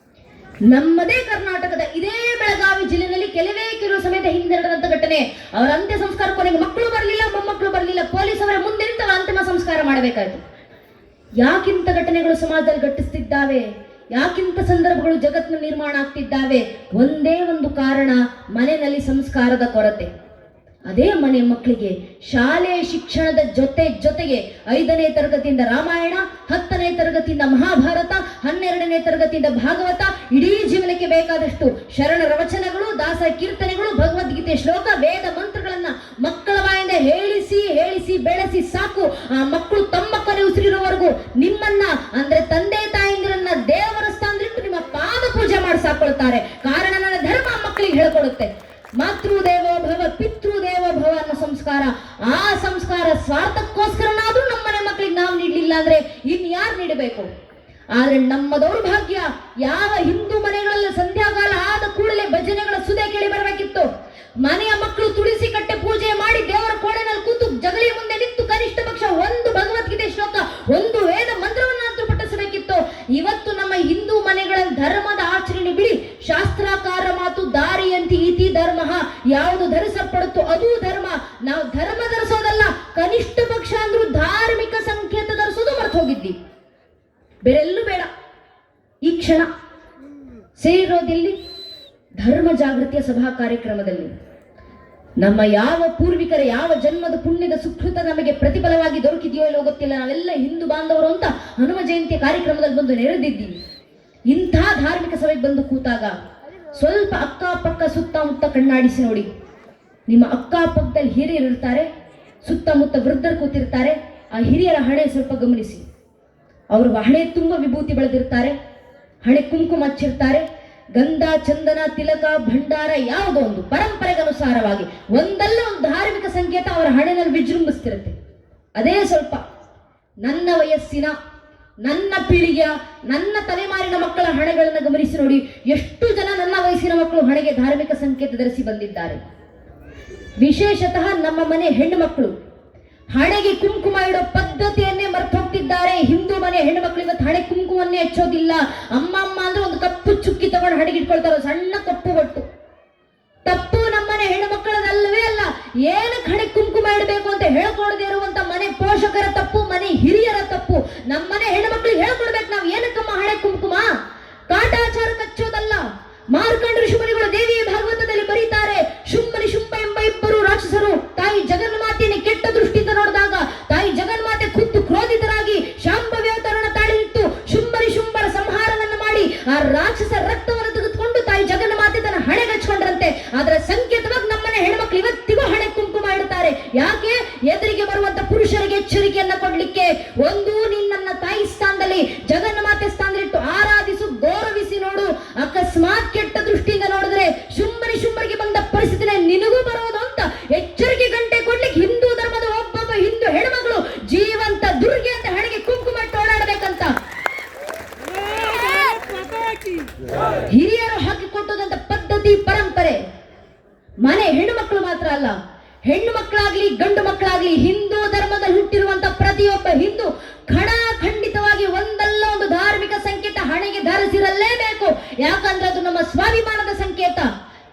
ನಮ್ಮದೇ ಕರ್ನಾಟಕದ ಇದೇ ಬೆಳಗಾವಿ ಜಿಲ್ಲೆಯಲ್ಲಿ ಕೆಲವು ಸಮೇತ ಹಿಂದೆ ನಡೆದಂತ ಘಟನೆ. ಅವರ ಅಂತ್ಯ ಸಂಸ್ಕಾರ ಕೊನೆಗೆ ಮಕ್ಕಳು ಬರಲಿಲ್ಲ, ಮೊಮ್ಮಕ್ಕಳು ಬರಲಿಲ್ಲ, ಪೊಲೀಸ್ ಅವರ ಮುಂದೆ ನಿಂತು ಅಂತಿಮ ಸಂಸ್ಕಾರ ಮಾಡಬೇಕಾಯ್ತು. ಯಾಕಿಂತ ಘಟನೆಗಳು ಸಮಾಜದಲ್ಲಿ ಘಟಿಸ್ತಿದ್ದಾವೆ? ಯಾಕಿಂತ ಸಂದರ್ಭಗಳು ಜಗತ್ತಿನ ನಿರ್ಮಾಣ ಆಗ್ತಿದ್ದಾವೆ? ಒಂದೇ ಒಂದು ಕಾರಣ, ಮನೆಯಲ್ಲಿ ಸಂಸ್ಕಾರದ ಕೊರತೆ. ಅದೇ ಮನೆ ಮಕ್ಕಳಿಗೆ ಶಾಲೆ ಶಿಕ್ಷಣದ ಜೊತೆಗೆ 5ನೇ ತರಗತಿಯಿಂದ ರಾಮಾಯಣ, 10ನೇ ತರಗತಿಯಿಂದ ಮಹಾಭಾರತ, 12ನೇ ತರಗತಿಯಿಂದ ಭಾಗವತ, ಇಡೀ ಜೀವನಕ್ಕೆ ಬೇಕಾದಷ್ಟು ಶರಣರ ವಚನಗಳು, ದಾಸ ಕೀರ್ತನೆಗಳು, ಭಗವದ್ಗೀತೆ ಶ್ಲೋಕ, ವೇದ ಮಂತ್ರಗಳನ್ನ ಮಕ್ಕಳ ಬಾಯಿಂದ ಹೇಳಿಸಿ ಬೆಳೆಸಿ ಸಾಕು. ಆ ಮಕ್ಕಳು ತಮ್ಮ ಕೊನೆ ಉಸಿರಿರುವವರೆಗೂ ನಿಮ್ಮನ್ನ ಅಂದ್ರೆ ತಂದೆ ತಾಯಿಂದಿರನ್ನ ದೇವರ ಸ್ಥಾನದಲ್ಲಿಟ್ಟು ನಿಮ್ಮ ಪಾದ ಪೂಜೆ ಮಾಡಿ ಸಾಕೊಳ್ತಾರೆ. ಕಾರಣ ನನ್ನ ಧರ್ಮ ಮಕ್ಕಳಿಗೆ ಹೇಳ್ಕೊಡುತ್ತೆ. ಮಾತೃದೇವೋ ಭವ ಪಿತೃದೇವೋ ಭವ ಅನ್ನೋ ಸಂಸ್ಕಾರ, ಆ ಸಂಸ್ಕಾರ ಸ್ವಾರ್ಥಕ್ಕೋಸ್ಕರನಾದ್ರೂ ನಮ್ಮನೆ ಮಕ್ಕಳಿಗೆ ನಾವು ನೀಡಲಿಲ್ಲ ಅಂದ್ರೆ ಇನ್ಯಾರು ನೀಡಬೇಕು? ಆದ್ರೆ ನಮ್ಮ ದೌರ್ಭಾಗ್ಯ, ಯಾವ ಹಿಂದೂ ಮನೆಗಳಲ್ಲಿ ಸಂಧ್ಯಾಕಾಲ ಆದ ಕೂಡಲೇ ಭಜನೆಗಳ ಸುದೆ ಕೇಳಿ ಬರಬೇಕಿತ್ತು. ಮನೆಯ ಮಕ್ಕಳು ತುಳಸಿ ಕಟ್ಟೆ ಪೂಜೆ ಮಾಡಿ ದೇವರ ಕೋಣೆನಲ್ಲಿ ಕೂತು ಜಗಲಿ ಮುಂದೆ ನಿಂತು ಕನಿಷ್ಠ ಪಕ್ಷ ಒಂದು ಭಗವದ್ಗೀತೆ ಶ್ಲೋಕ, ಒಂದು ವೇದ ಮಂತ್ರವನ್ನಾದ್ರೂ ಪಠಿಸಬೇಕಿತ್ತು. ಇವತ್ತು ನಮ್ಮ ಹಿಂದೂ ಮನೆಗಳ ಧರ್ಮದ ಆಚರಣೆ ಬಿಡಿ, ಶಾಸ್ತ್ರಾಕಾರ ಮಾತು ದಾರಿಯಂತಿ ಇತಿ ಧರ್ಮ, ಯಾವುದು ಧರಿಸಲ್ಪಡುತ್ತೋ ಅದು ಧರ್ಮ. ನಾವು ಧರ್ಮ ಧರಿಸೋದಲ್ಲ, ಕನಿಷ್ಠ ಪಕ್ಷ ಅಂದ್ರೂ ಧಾರ್ಮಿಕ ಸಂಕೇತ ಧರಿಸೋದು ಮರ್ತು ಹೋಗಿದ್ದೀವಿ. ಬೇರೆಲ್ಲೂ ಬೇಡ. ಈ ಕ್ಷಣ ಸೇರಿರೋದಿಲ್ಲಿ ಧರ್ಮ ಜಾಗೃತಿಯ ಸಭಾ ಕಾರ್ಯಕ್ರಮದಲ್ಲಿ. ನಮ್ಮ ಯಾವ ಪೂರ್ವಿಕರ ಯಾವ ಜನ್ಮದ ಪುಣ್ಯದ ಸುಕೃತ ನಮಗೆ ಪ್ರತಿಫಲವಾಗಿ ದೊರಕಿದೆಯೋ ಇಲ್ಲೋ ಗೊತ್ತಿಲ್ಲ, ನಾವೆಲ್ಲ ಹಿಂದೂ ಬಾಂಧವರು ಅಂತ ಹನುಮ ಜಯಂತಿಯ ಕಾರ್ಯಕ್ರಮದಲ್ಲಿ ಬಂದು ನೆರೆದಿದ್ದೀವಿ. ಇಂಥ ಧಾರ್ಮಿಕ ಸಭೆಗೆ ಬಂದು ಕೂತಾಗ ಸ್ವಲ್ಪ ಅಕ್ಕಪಕ್ಕ ಸುತ್ತಮುತ್ತ ಕಣ್ಣಾಡಿಸಿ ನೋಡಿ. ನಿಮ್ಮ ಅಕ್ಕಪಕ್ಕದಲ್ಲಿ ಹಿರಿಯರು ಇರ್ತಾರೆ, ಸುತ್ತಮುತ್ತ ವೃದ್ಧರು ಕೂತಿರ್ತಾರೆ. ಆ ಹಿರಿಯರ ಹಣೆ ಸ್ವಲ್ಪ ಗಮನಿಸಿ. ಅವರು ಹಣೆ ತುಂಬ ವಿಭೂತಿ ಬೆಳೆದಿರ್ತಾರೆ, ಹಣೆ ಕುಂಕುಮ ಹಚ್ಚಿರ್ತಾರೆ, ಗಂಧ ಚಂದನ ತಿಲಕ ಭಂಡಾರ ಯಾವುದೋ ಒಂದು ಪರಂಪರೆಗನುಸಾರವಾಗಿ ಒಂದಲ್ಲ ಒಂದು ಧಾರ್ಮಿಕ ಸಂಕೇತ ಅವರ ಹಣೆನಲ್ಲಿ ವಿಜೃಂಭಿಸ್ತಿರುತ್ತೆ. ಅದೇ ಸ್ವಲ್ಪ ನನ್ನ ವಯಸ್ಸಿನ, ನನ್ನ ಪೀಳಿಗೆಯ, ನನ್ನ ತಲೆಮಾರಿನ ಮಕ್ಕಳ ಹಣೆಗಳನ್ನು ಗಮನಿಸಿ ನೋಡಿ. ಎಷ್ಟು ಜನ ನನ್ನ ವಯಸ್ಸಿನ ಮಕ್ಕಳು ಹಣೆಗೆ ಧಾರ್ಮಿಕ ಸಂಕೇತ ಧರಿಸಿ ಬಂದಿದ್ದಾರೆ. ವಿಶೇಷತಃ ನಮ್ಮ ಮನೆ ಹೆಣ್ಣು ಮಕ್ಕಳು ಹಣೆಗೆ ಕುಂಕುಮ ಇಡೋ ಪದ್ಧತಿಯನ್ನೇ ಮರ್ತು ಹೋಗ್ತಿದ್ದಾರೆ. ಹಿಂದೂ ಮನೆ ಹೆಣ್ಣು ಮಕ್ಕಳು ಇವತ್ತು ಹಣೆ ಕುಂಕುಮನ್ನೇ ಹಚ್ಚೋದಿಲ್ಲ. ಅಮ್ಮ ಅಂದ್ರೆ ಒಂದು ಕಪ್ಪು ಚುಕ್ಕಿ ತಗೊಂಡು ಹಣೆಗೆ ಇಟ್ಕೊಳ್ತಾರೋ, ಸಣ್ಣ ಕಪ್ಪು ಬಟ್ಟು. ತಪ್ಪು ನಮ್ಮನೆ ಹೆಣ್ಣು ಮಕ್ಕಳದಲ್ಲವೇ ಅಲ್ಲ. ಏನಕ್ಕೆ ಹಣೆ ಕುಂಕುಮ ಇಡಬೇಕು ಅಂತ ಹೇಳ್ಕೊಡದೇ ಇರುವಂತ ಮನೆ ಪೋಷಕರ ತಪ್ಪು, ಮನೆ ಹಿರಿಯರ ತಪ್ಪು. ನಮ್ಮನೆ ಹೆಣ್ಣು ಮಕ್ಕಳಿಗೆ ಹೇಳ್ಕೊಡ್ಬೇಕು, ನಾವು ಏನಕ್ಕಮ್ಮ ಹಣೆ ಕುಂಕುಮ? ಕಾಟಾಚಾರ ಕಚ್ಚೋದಲ್ಲ. ಮಾರ್ಕಂಡ ಋಷಿಮುನಿಗಳು ದೇವಿ ಭಾಗವತದಲ್ಲಿ ಬರೀತಾರೆ, ಶುಂಭನಿ ಶುಂಭ ಎಂಬ ಇಬ್ಬರು ರಾಕ್ಷಸರು ತಾಯಿ ಜಗನ್ಮಾತೆಯನ್ನು ಕೆಟ್ಟ ದೃಷ್ಟಿಯಿಂದ ನೋಡಿದಾಗ ತಾಯಿ ಜಗನ್ಮಾತೆ ಖುದ್ದು ಕ್ರೋಧಿತರಾಗಿ ಶಾಂಭವಿ ಅವತಾರನ ತಾಳಿ ನಿಂತು ಶುಂಭನಿ ಶುಂಭರ ಸಂಹಾರವನ್ನು ಮಾಡಿ ಆ ರಾಕ್ಷಸ ರಕ್ತವನ್ನು ತೆಗೆದುಕೊಂಡು ತಾಯಿ ಜಗನ್ಮಾತೆ ತನ್ನ ಹಣೆಗಚ್ಕೊಂಡ್ರಂತೆ. ಅದರ ಸಂಕೇತವಾಗಿ ನಮ್ಮನೆ ಹೆಣ್ಮಕ್ಳು ಇವತ್ತಿಗೂ ಹಣೆ ಕುಂಕುಮ ಇಡುತ್ತಾರೆ. ಯಾಕೆ? ಎದುರಿಗೆ ಬರುವಂತ ಪುರುಷರಿಗೆ ಎಚ್ಚರಿಕೆಯನ್ನ ಕೊಡ್ಲಿಕ್ಕೆ. ಒಂದು, ನಿನ್ನನ್ನ ತಾಯಿ ಸ್ಥಾನದಲ್ಲಿ ಜಗನ್ಮಾತೆ ಸ್ಥಾನದಲ್ಲಿಟ್ಟು ಆರಾಧಿಸು, ಗೌರವಿಸಿ ನೋಡು. ಅಕಸ್ಮಾತ್ ಕೆಟ್ಟ ದೃಷ್ಟಿಯಿಂದ ನೋಡಿದ್ರೆ ಶುಂಭರಿಗೆ ಬಂದ ಪರಿಸ್ಥಿತಿನೇ ನಿನಗೂ ಬರೋದು ಅಂತ ಎಚ್ಚರಿಕೆ ಗಂಟೆ ಕೊಡ್ಲಿಕ್ಕೆ ಹಿಂದೂ ಧರ್ಮದ ಒಬ್ಬೊಬ್ಬ ಹಿಂದೂ ಹೆಣ್ಮಗಳು ಜೀವಂತ ದುರ್ಗೆ ಅಂತ ಹಣೆಗೆ ಕುಂಕುಮ ಇಟ್ಟು ಓಡಾಡಬೇಕಂತ ಹಿರಿಯರು ಹಾಕಿಕೊಟ್ಟದಂತ ಪದ್ಧತಿ ಪರಂಪರೆ. ಮನೆ ಹೆಣ್ಣು ಮಕ್ಕಳು ಮಾತ್ರ ಅಲ್ಲ, ಹೆಣ್ಣು ಮಕ್ಕಳಾಗ್ಲಿ ಗಂಡು ಮಕ್ಕಳಾಗ್ಲಿ ಹಿಂದೂ ಧರ್ಮದಲ್ಲಿ ಹುಟ್ಟಿರುವಂತ ಪ್ರತಿಯೊಬ್ಬ ಹಿಂದೂ ಖಂಡಿತವಾಗಿ ಒಂದಲ್ಲ ಒಂದು ಧಾರ್ಮಿಕ ಸಂಕೇತ ಹಣೆಗೆ ಧರಿಸಿರಲೇಬೇಕು. ಯಾಕಂದ್ರೆ ಅದು ನಮ್ಮ ಸ್ವಾಭಿಮಾನದ ಸಂಕೇತ.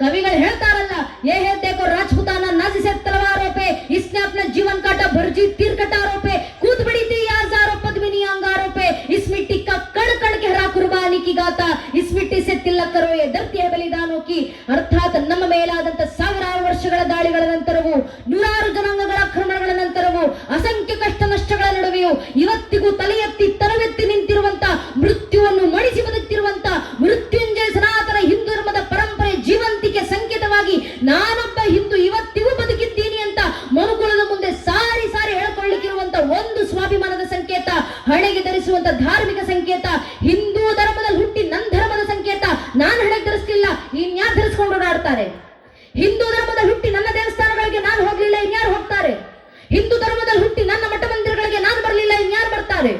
कविಗಳು ಹೇಳ್ತಾರಲ್ಲ, ये है देखो राजपूताना नाजी से तलवारों पे, इसने अपना जीवन काटा भरजी तीर कटारों पे, कूद पड़ी थी हजारों पद्मिनी अंगारों पे, इस मिट्टी का कण कण के हरा कुर्बानी की गाता, इस मिट्टी से तिलक करो ये धरती है बलिदानों की. ಅರ್ಥಾತ್ ನಮ್ಮ ಮೇಲಾದಂತ ಸಾವಿರಾರು ವರ್ಷಗಳ ದಾಳಿಗಳ ನಂತರವೂ, ನೂರಾರು ಜನಾಂಗಗಳ ಆಕ್ರಮಣಗಳ ನಂತರವೂ, ಅಸಂಖ್ಯ ಕಷ್ಟ ನಷ್ಟಗಳ ನಡುವೆಯೂ ಇವತ್ತಿಗೂ ತಲೆ ಎತ್ತಿ ತರವೆತ್ತಿ ನಿಂತಿರುವಂತ, ಮೃತ್ಯುವನ್ನು ಮಣಿಸಿ ಬದುಕ್ತಿರುವಂತ ಮೃತ್ಯುಂಜಯ ಸನಾತನ ಹಿಂದೂ ಧರ್ಮದ ಪರಂಪರೆ ಜೀವಂತಿಕೆ ಸಂಕೇತವಾಗಿ ನಾನೊಬ್ಬ ಹಿಂದೂ ಇವತ್ತಿಗೂ ಬದುಕಿದ್ದೀನಿ ಅಂತ ಮನುಕುಲದ ಮುಂದೆ ಸಾರಿ ಸಾರಿ ಹೇಳಿಕೊಳ್ಳಿಕ್ಕಿರುವಂತ ಒಂದು ಸ್ವಾಭಿಮಾನದ ಸಂಕೇತ, ಹಣೆಗೆ ಧರಿಸುವಂತ ಧಾರ್ಮಿಕ ಸಂಕೇತ, ಹಿಂದೂ ಧರ್ಮದಲ್ಲಿ ಹುಟ್ಟಿ ನನ್ನ ಧರ್ಮದ ಸಂಕೇತ ನಾನು ಹಣೆಗೆ ಧರಿಸಲಿಲ್ಲ, ಇನ್ಯಾರು ಧರಿಸ್ಕೊಂಡು ಓಡಾಡ್ತಾರೆ? ಹಿಂದೂ ಧರ್ಮದಲ್ಲಿ ಹುಟ್ಟಿ ನನ್ನ ದೇವಸ್ಥಾನಗಳಿಗೆ ನಾನು ಹೋಗ್ಲಿಲ್ಲ, ಇನ್ಯಾರು ಹೋಗ್ತಾರೆ? ಹಿಂದೂ ಧರ್ಮದಲ್ಲಿ ಹುಟ್ಟಿ ನನ್ನ ಮಠ ಮಂದಿರಗಳಿಗೆ ನಾನು ಬರಲಿಲ್ಲ, ಇನ್ಯಾರು ಬರ್ತಾರೆ?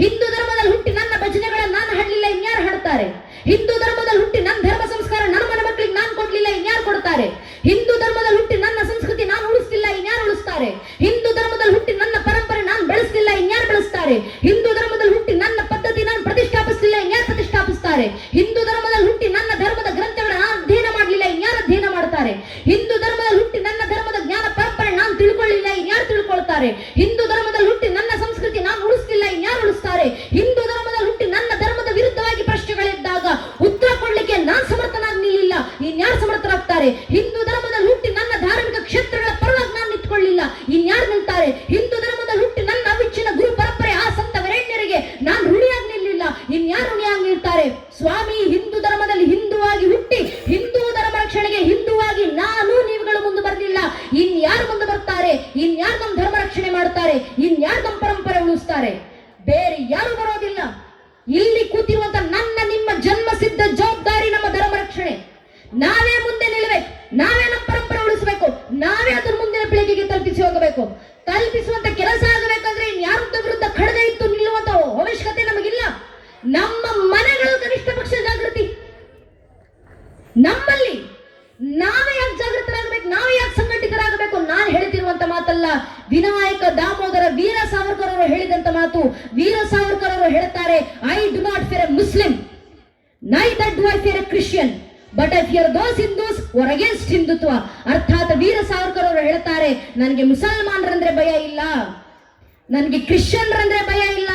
ಹಿಂದೂ ಧರ್ಮದಲ್ಲಿ ಹುಟ್ಟಿ ನನ್ನ ಭಜನೆಗಳನ್ನ ನಾನು ಹಾಡಲಿಲ್ಲ, ಇನ್ಯಾರು ಹಾಡ್ತಾರೆ? ಹಿಂದೂ ಧರ್ಮದಲ್ಲಿ ಹುಟ್ಟಿ ನನ್ನ ಧರ್ಮ ಸಂಸ್ಕಾರ ನನ್ನ ಮನೆ ಮಕ್ಕಳಿಗೆ ನಾನು ಕೊಡ್ಲಿಲ್ಲ, ಇನ್ಯಾರು ಕೊಡ್ತಾರೆ? ಹಿಂದೂ ಧರ್ಮದಲ್ಲಿ ಹುಟ್ಟಿ ನನ್ನ ಸಂಸ್ಕೃತಿ ನಾನು ಉಳಿಸ್ತಿಲ್ಲ, ಇನ್ಯಾರು ಉಳಿಸ್ತಾರೆ? ಹಿಂದೂ ಧರ್ಮದಲ್ಲಿ ಹುಟ್ಟಿ ನನ್ನ ಪರಂಪರೆ ನಾನು ಬೆಳೆಸ್ತಿಲ್ಲ, ಇನ್ಯಾರು ಬೆಳೆಸ್ತಾರೆ? ಹಿಂದೂ ಧರ್ಮದಲ್ಲಿ ಹುಟ್ಟಿ ನನ್ನ ಪದ್ಧತಿ ನಾನು ಪ್ರತಿಷ್ಠಾಪಿಸಲಿಲ್ಲ, ಇನ್ಯಾರು ಪ್ರತಿಷ್ಠಾಪಿಸ್ತಾರೆ? ಹಿಂದೂ ಧರ್ಮದಲ್ಲಿ ಹುಟ್ಟಿ ನನ್ನ ಧರ್ಮದ ಗ್ರಂಥಗಳ ನಾನು ಅಧ್ಯಯನ ಮಾಡಲಿಲ್ಲ, ಇನ್ಯಾರು ಅಧ್ಯಯನ ಮಾಡ್ತಾರೆ? ಹಿಂದೂ ಧರ್ಮದಲ್ಲಿ ಹುಟ್ಟಿ ನನ್ನ ಧರ್ಮದ ಜ್ಞಾನ ಪರಂಪರೆ ನಾನು ತಿಳ್ಕೊಳ್ಳಿಲ್ಲ, ಇನ್ಯಾರು ತಿಳ್ಕೊಳ್ತಾರೆ? ಹಿಂದೂ ಧರ್ಮದಲ್ಲಿ ಹುಟ್ಟಿ ನನ್ನ ಸಂಸ್ಕೃತಿ ನಾನು ಉಳಿಸ್ತಿಲ್ಲ, ಇನ್ಯಾರು ಉಳಿಸ್ತಾರೆ? ಹಿಂದೂ ಧರ್ಮದಲ್ಲಿ ಹುಟ್ಟಿ ನನ್ನ ಧರ್ಮದ ವಿರುದ್ಧವಾಗಿ ಪ್ರಶ್ನೆಗಳಿದ್ದಾಗ ಉತ್ತರ ಕೊಡ್ಲಿಕ್ಕೆ ನಾನು ಸಮರ್ಥನಾಗಿ ನಿಲ್ಲಿಲ್ಲ, ಇನ್ಯಾರು ಸಮರ್ಥರಾಗ್ತಾರೆ? ಹಿಂದೂ ಧರ್ಮದಲ್ಲಿ ಹುಟ್ಟಿ ನನ್ನ ಧಾರ್ಮಿಕ ಕ್ಷೇತ್ರಗಳ ಪರವಾಗಿ ನಾನು ನಿಂತ್ಕೊಳ್ಳಿಲ್ಲ, ಇನ್ಯಾರು ನಿಲ್ತಾರೆ? ಹಿಂದೂ ಧರ್ಮದಲ್ಲಿ ಹುಟ್ಟಿ ನನ್ನ ಅವಿಚ್ಛಿನ್ನ ಗುರು ಪರಂಪರೆ ಆ ಸಂತ ವರೇಣ್ಯರಿಗೆ ನಾನು ಋಣಿಯಾಗಿ ನಿಲ್ಲಿಲ್ಲ, ಇನ್ಯಾರು ಋಣಿಯಾಗಿ ನಿಲ್ತಾರೆ? ಸ್ವಾಮಿ, ಹಿಂದೂ ಧರ್ಮದಲ್ಲಿ ಹಿಂದುವಾಗಿ ಹುಟ್ಟಿ ಹಿಂದೂ ಧರ್ಮ ರಕ್ಷಣೆಗೆ ಹಿಂದುವಾಗಿ ನಾನು ನೀವುಗಳು ಮುಂದೆ ಬರಲಿಲ್ಲ, ಇನ್ಯಾರು ಮುಂದೆ ಬರ್ತಾರೆ? ಇನ್ಯಾರು ನಮ್ಮ ಧರ್ಮ ರಕ್ಷಣೆ ಮಾಡ್ತಾರೆ? ಇನ್ಯಾರು ನಮ್ಮ ಪರಂಪರೆ ಉಳಿಸ್ತಾರೆ? ಬೇರೆ ಯಾರು ಬರೋದಿಲ್ಲ. ಇಲ್ಲಿ ಕೂತಿರುವಂತ ನನ್ನ ನಿಮ್ಮ ಜನ್ಮ ಸಿದ್ಧ ಜವಾಬ್ದಾರಿ ನಮ್ಮ ಧರ್ಮ ರಕ್ಷಣೆ. ನಾವೇ ಮುಂದೆ ನಿಲ್ಲಬೇಕು, ನಾವೇ ನಮ್ಮ ಪರಂಪರೆ ಉಳಿಸಬೇಕು, ನಾವೇ ಅದರ ಮುಂದಿನ ಪೀಳಿಗೆಗೆ ತಲುಪಿಸಿ ಹೋಗಬೇಕು. ತಲುಪಿಸುವಂತ ಕೆಲಸ ಆಗಬೇಕಂದ್ರೆ ಇನ್ಯಾರದ ವಿರುದ್ಧ ಖಡ್ಗ ಇತ್ತು ನಿಲ್ಲುವಂತ ಅವಶ್ಯಕತೆ ನಮಗಿಲ್ಲ. ನಮ್ಮ ಮನೆಗಳು ಕನಿಷ್ಠ ಪಕ್ಷ ಜಾಗೃತಿ ನಮ್ಮಲ್ಲಿ. ನಾವೇ ಯಾಕೆ ಜಾಗೃತರಾಗಬೇಕು, ನಾವೇ ಯಾಕೆ ಸಂಘಟಿತರಾಗಬೇಕು? ನಾನು ಹೇಳ್ತಿರುವಂತ ಮಾತಲ್ಲ, ವಿನಾಯಕ ದಾಮೋದರ ವೀರ ಸಾವರ್ಕರ್ ಅವರು ಹೇಳಿದಂತ ಮಾತು. ವೀರ ಸಾವರ್ಕರ್ ಅವರು ಹೇಳ್ತಾರೆ, I do not fear A Muslim, neither do I fear A Christian, but I fear those Hindus var against Hindutva. ಅರ್ಥಾತ್ ವೀರ ಸಾವರ್ಕರ್ ಅವರು ಹೇಳ್ತಾರೆ, ನನಗೆ ಮುಸಲ್ಮಾನರಂದ್ರೆ ಭಯ ಇಲ್ಲ, ನನಗೆ ಕ್ರಿಶ್ಚಿಯನ್ರಂದ್ರೆ ಭಯ ಇಲ್ಲ,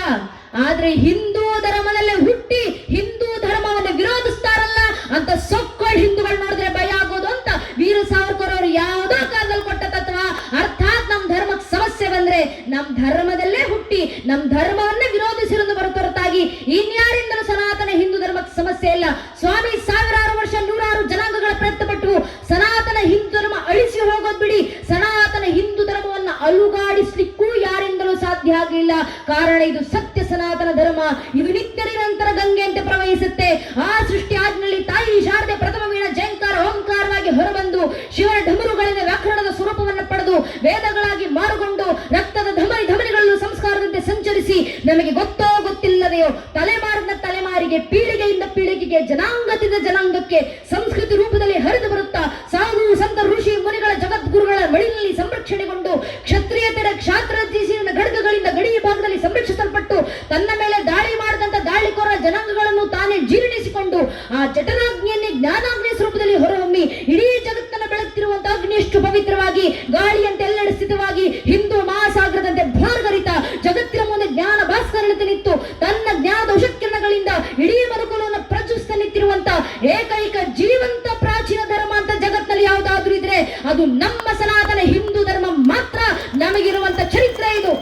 ಆದ್ರೆ ಹಿಂದೂ ಧರ್ಮದಲ್ಲೇ ಹುಟ್ಟಿ ಹಿಂದೂ ಧರ್ಮವನ್ನು ವಿರೋಧಿಸ್ತಾರಲ್ಲ ಅಂತ ಸೊಕ್ಕೋಳ್ ಹಿಂದೂಗಳು ನೋಡಿದ್ರೆ ಭಯ ಆಗೋದು ಅಂತ ವೀರ ಸಾವರ್ಕರ್ ಅವರು ಯಾವುದೋ ಕಾಲದಲ್ಲಿ ಕೊಟ್ಟ ತತ್ವ. ಅರ್ಥಾತ್ ನಮ್ಮ ಧರ್ಮಕ್ಕೆ ಸಮಸ್ಯೆ ಬಂದ್ರೆ ನಮ್ಮ ಧರ್ಮದಲ್ಲೇ ಹುಟ್ಟಿ ನಮ್ಮ ಧರ್ಮವನ್ನೇ ವಿರೋಧಿಸಿರೋದು ಹೊರತಾಗಿ ಇನ್ಯಾರಿಂದಲೂ ಸನಾತನ ಹಿಂದೂ ಧರ್ಮಕ್ಕೆ ಸಮಸ್ಯೆ ಇಲ್ಲ. ಸ್ವಾಮಿ ಸಾವಿರಾರು ವರ್ಷ ನೂರಾರು ಜನಾಂಗಗಳ ಪ್ರಯತ್ನ ಪಟ್ಟು ಸನಾತನ ಹಿಂದೂ ಧರ್ಮ ಅಳಿಸಿ ಹೋಗೋದ್ ಬಿಡಿ, ಸನಾತನ ಹಿಂದೂ ಧರ್ಮವನ್ನ ಅಲುಗಾಡಿಸ್ಲಿಕ್ಕೂ ಯಾರಿಂದಲೂ ಸಾಧ್ಯ ಆಗಲಿಲ್ಲ. ಕಾರಣ ಇದು ಸತ್ಯ ಸನಾತನ ಧರ್ಮ, ಇದು ನಿತ್ಯ ನಿರಂತರ ಗಂಗೆಯಂತೆ ಪ್ರವಹಿಸುತ್ತೆ. ಆ ಸೃಷ್ಟಿ ಆಜ್ಞೆಯಲ್ಲಿ ತಾಯಿ ಶಾರದೆ ಪ್ರಥಮ ವೀಣ ಜಯಂಕಾರ ಓಂಕಾರವಾಗಿ ಹೊರಬಂದು ಶಿವನ ಢಮರುಗಳಿಂದ ವ್ಯಾಕರಣದ ಸ್ವರೂಪವನ್ನು ಪಡೆದು ವೇದಗಳಾಗಿ ಮಾರುಗೊಂಡು ರಕ್ತದ ಧಮನಿಗಳಲ್ಲೂ ಸಂಸ್ಕಾರದಂತೆ ಸಂಚರಿಸಿ ನಮಗೆ ಗೊತ್ತೋ ಗೊತ್ತಿಲ್ಲದೆಯೋ ತಲೆಮಾರಿನ ತಲೆಮಾರಿಗೆ ಪೀಳಿಗೆಯಿಂದ ಪೀಳಿಗೆಗೆ ಜನಾಂಗದಿಂದ ಜನಾಂಗಕ್ಕೆ ಸಂಸ್ಕೃತಿ ರೂಪದಲ್ಲಿ ಹರಿದು ಬರುತ್ತಾ ಸಾಧು ಸಂತ ಋಷಿ ಮುನಿಗಳ ಜಗದ್ಗುರುಗಳ ಮಡಿಲಿನಲ್ಲಿ ಸಂರಕ್ಷಣೆಗೊಂಡು ಕ್ಷತ್ರಿಯತರ ಕ್ಷಾತ್ರಜೀಸಿನ ಘಟಕಗಳಿಂದ ಗಡಿ ಭಾಗದಲ್ಲಿ ಸಂರಕ್ಷಿಸಲ್ಪಟ್ಟು ತನ್ನ ಮೇಲೆ ದಾಳಿ ಮಾಡಿದಂತ ದಾಳಿಕೋರ ಜನಾಂಗಗಳನ್ನು ತಾನೇ ಜೀರ್ಣಿಸಿಕೊಂಡು ಆ ಜಠರಾಗ್ನಿಯನ್ನೇ ಜ್ಞಾನಾಗ್ನಿ ಸ್ವರೂಪದಲ್ಲಿ ಹೊರಹೊಮ್ಮಿ ಇಡೀ ಜಗತ್ತನ್ನು ಬೆಳಗ್ತಿರುವಂತಹ ಅಗ್ನಿಯಷ್ಟು ಪವಿತ್ರವಾಗಿ ಗಾಳಿಯಂತೆ ಎಲ್ಲೆಡೆ ಸ್ಥಿತವಾಗಿ ಹಿಂದೂ ಮಹಾಸಾಗರದಂತೆ ಭಾರ್ಗರಿತ ಜಗತ್ತಿನ ಮುಂದೆ ಜ್ಞಾನ ಭಾಸ್ಕರನಂತೆ ನಿಂತು ತನ್ನ ಜ್ಞಾನದ ಉಷಕಿರಣಗಳಿಂದ ಇಡೀ ಮನುಕುಲವನ್ನು ಪ್ರಜ್ವಲಿಸ್ತಾ ನಿಂತಿರುವಂತ ಏಕೈಕ ಜೀವಂತ ಪ್ರಾಚೀನ ಧರ್ಮ ಅಂತ ಜಗತ್ತಿನಲ್ಲಿ ಯಾವುದಾದ್ರೂ ಇದ್ರೆ ಅದು ನಮ್ಮ ಸನಾತನ ಹಿಂದೂ ಧರ್ಮ ಮಾತ್ರ. ನಮಗಿರುವಂತ ಚರಿತ್ರೆ ಇದು,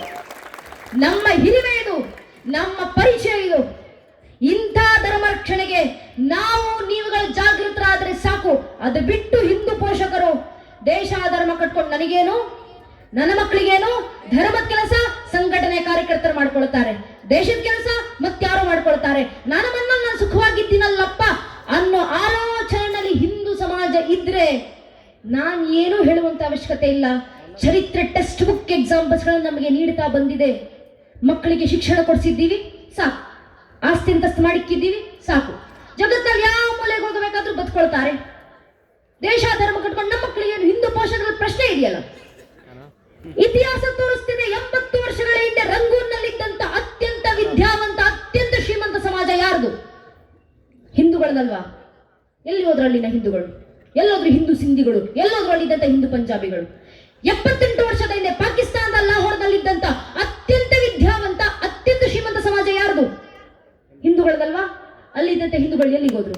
ನಮ್ಮ ಹಿರಿಮೆ ಇದು, ನಮ್ಮ ಪರಿಚಯ ಇದು. ಇಂಥ ಧರ್ಮ ರಕ್ಷಣೆಗೆ ನಾವು ನೀವುಗಳು ಜಾಗೃತರಾದ್ರೆ ಸಾಕು. ಅದು ಬಿಟ್ಟು ಹಿಂದೂ ಪೋಷಕರು ದೇಶ ಧರ್ಮ ಕಟ್ಕೊಂಡು ನನಗೇನು ನನ್ನ ಮಕ್ಕಳಿಗೇನು ಧರ್ಮದ ಕೆಲಸ ಸಂಘಟನೆ ಕಾರ್ಯಕರ್ತರು ಮಾಡ್ಕೊಳ್ತಾರೆ, ದೇಶದ ಕೆಲಸ ಮತ್ತಾರು ಮಾಡ್ಕೊಳ್ತಾರೆ, ನಾನು ಮಣ್ಣಲ್ಲಿ ನಾನು ಸುಖವಾಗಿದ್ದೀನಲ್ಲಪ್ಪ ಅನ್ನೋ ಆಲೋಚನೆಯಲ್ಲಿ ಹಿಂದೂ ಸಮಾಜ ಇದ್ರೆ ನಾನು ಏನು ಹೇಳುವಂತ ಅವಶ್ಯಕತೆ ಇಲ್ಲ. ಚರಿತ್ರೆ ಟೆಕ್ಸ್ಟ್ ಬುಕ್ ಎಕ್ಸಾಂಪಲ್ಸ್ಗಳನ್ನು ನಮಗೆ ನೀಡುತ್ತಾ ಬಂದಿದೆ. ಮಕ್ಕಳಿಗೆ ಶಿಕ್ಷಣ ಕೊಡಿಸಿದ್ದೀವಿ ಸಾಕು, ಆಸ್ತಿ ಅಂತಸ್ತು ಮಾಡಿಕ್ಕಿದ್ದೀವಿ ಸಾಕು. ಜಗತ್ತಲ್ಲಿ ಯಾವ ಮೂಲೆಗೆ ಹೋಗಬೇಕಾದ್ರೂ ಬದುಕೊಳ್ತಾರೆ. ದೇಶ ಧರ್ಮ ಕಟ್ಕೊಂಡು ನಮ್ಮ ಮಕ್ಕಳಿಗೆ ಹಿಂದೂ ಪೋಷಕರ ಪ್ರಶ್ನೆ ಇದೆಯಲ್ಲ, ಇತಿಹಾಸ ತೋರಿಸ್ತಿದೆ 80 ವರ್ಷಗಳ ಹಿಂದೆ ರಂಗೂನ್ನಲ್ಲಿದ್ದಂತ ಅತ್ಯಂತ ವಿದ್ಯಾವಂತ ಅತ್ಯಂತ ಶ್ರೀಮಂತ ಸಮಾಜ ಯಾರ್ದು? ಹಿಂದೂಗಳದಲ್ವಾ? ಎಲ್ಲಿ ಹೋದ್ರು ಅಲ್ಲಿನ ಹಿಂದೂಗಳು? ಎಲ್ಲೋದ್ರು ಹಿಂದೂ ಸಿಂಧಿಗಳು? ಎಲ್ಲೋದ್ರು ಅಲ್ಲಿದ್ದಂತ ಹಿಂದೂ ಪಂಜಾಬಿಗಳು? 78 ವರ್ಷದ ಹಿಂದೆ ಪಾಕಿಸ್ತಾನದ ಲಾಹೋರ್ನಲ್ಲಿದ್ದಂತ ಅತ್ಯಂತ ವಿದ್ಯಾವಂತ ಅತ್ಯಂತ ಶ್ರೀಮಂತ ಸಮಾಜ ಯಾರ್ದು? ಹಿಂದೂಗಳದಲ್ವಾ? ಅಲ್ಲಿದ್ದಂತ ಹಿಂದೂಗಳು ಎಲ್ಲಿಗೆ ಹೋದ್ರು?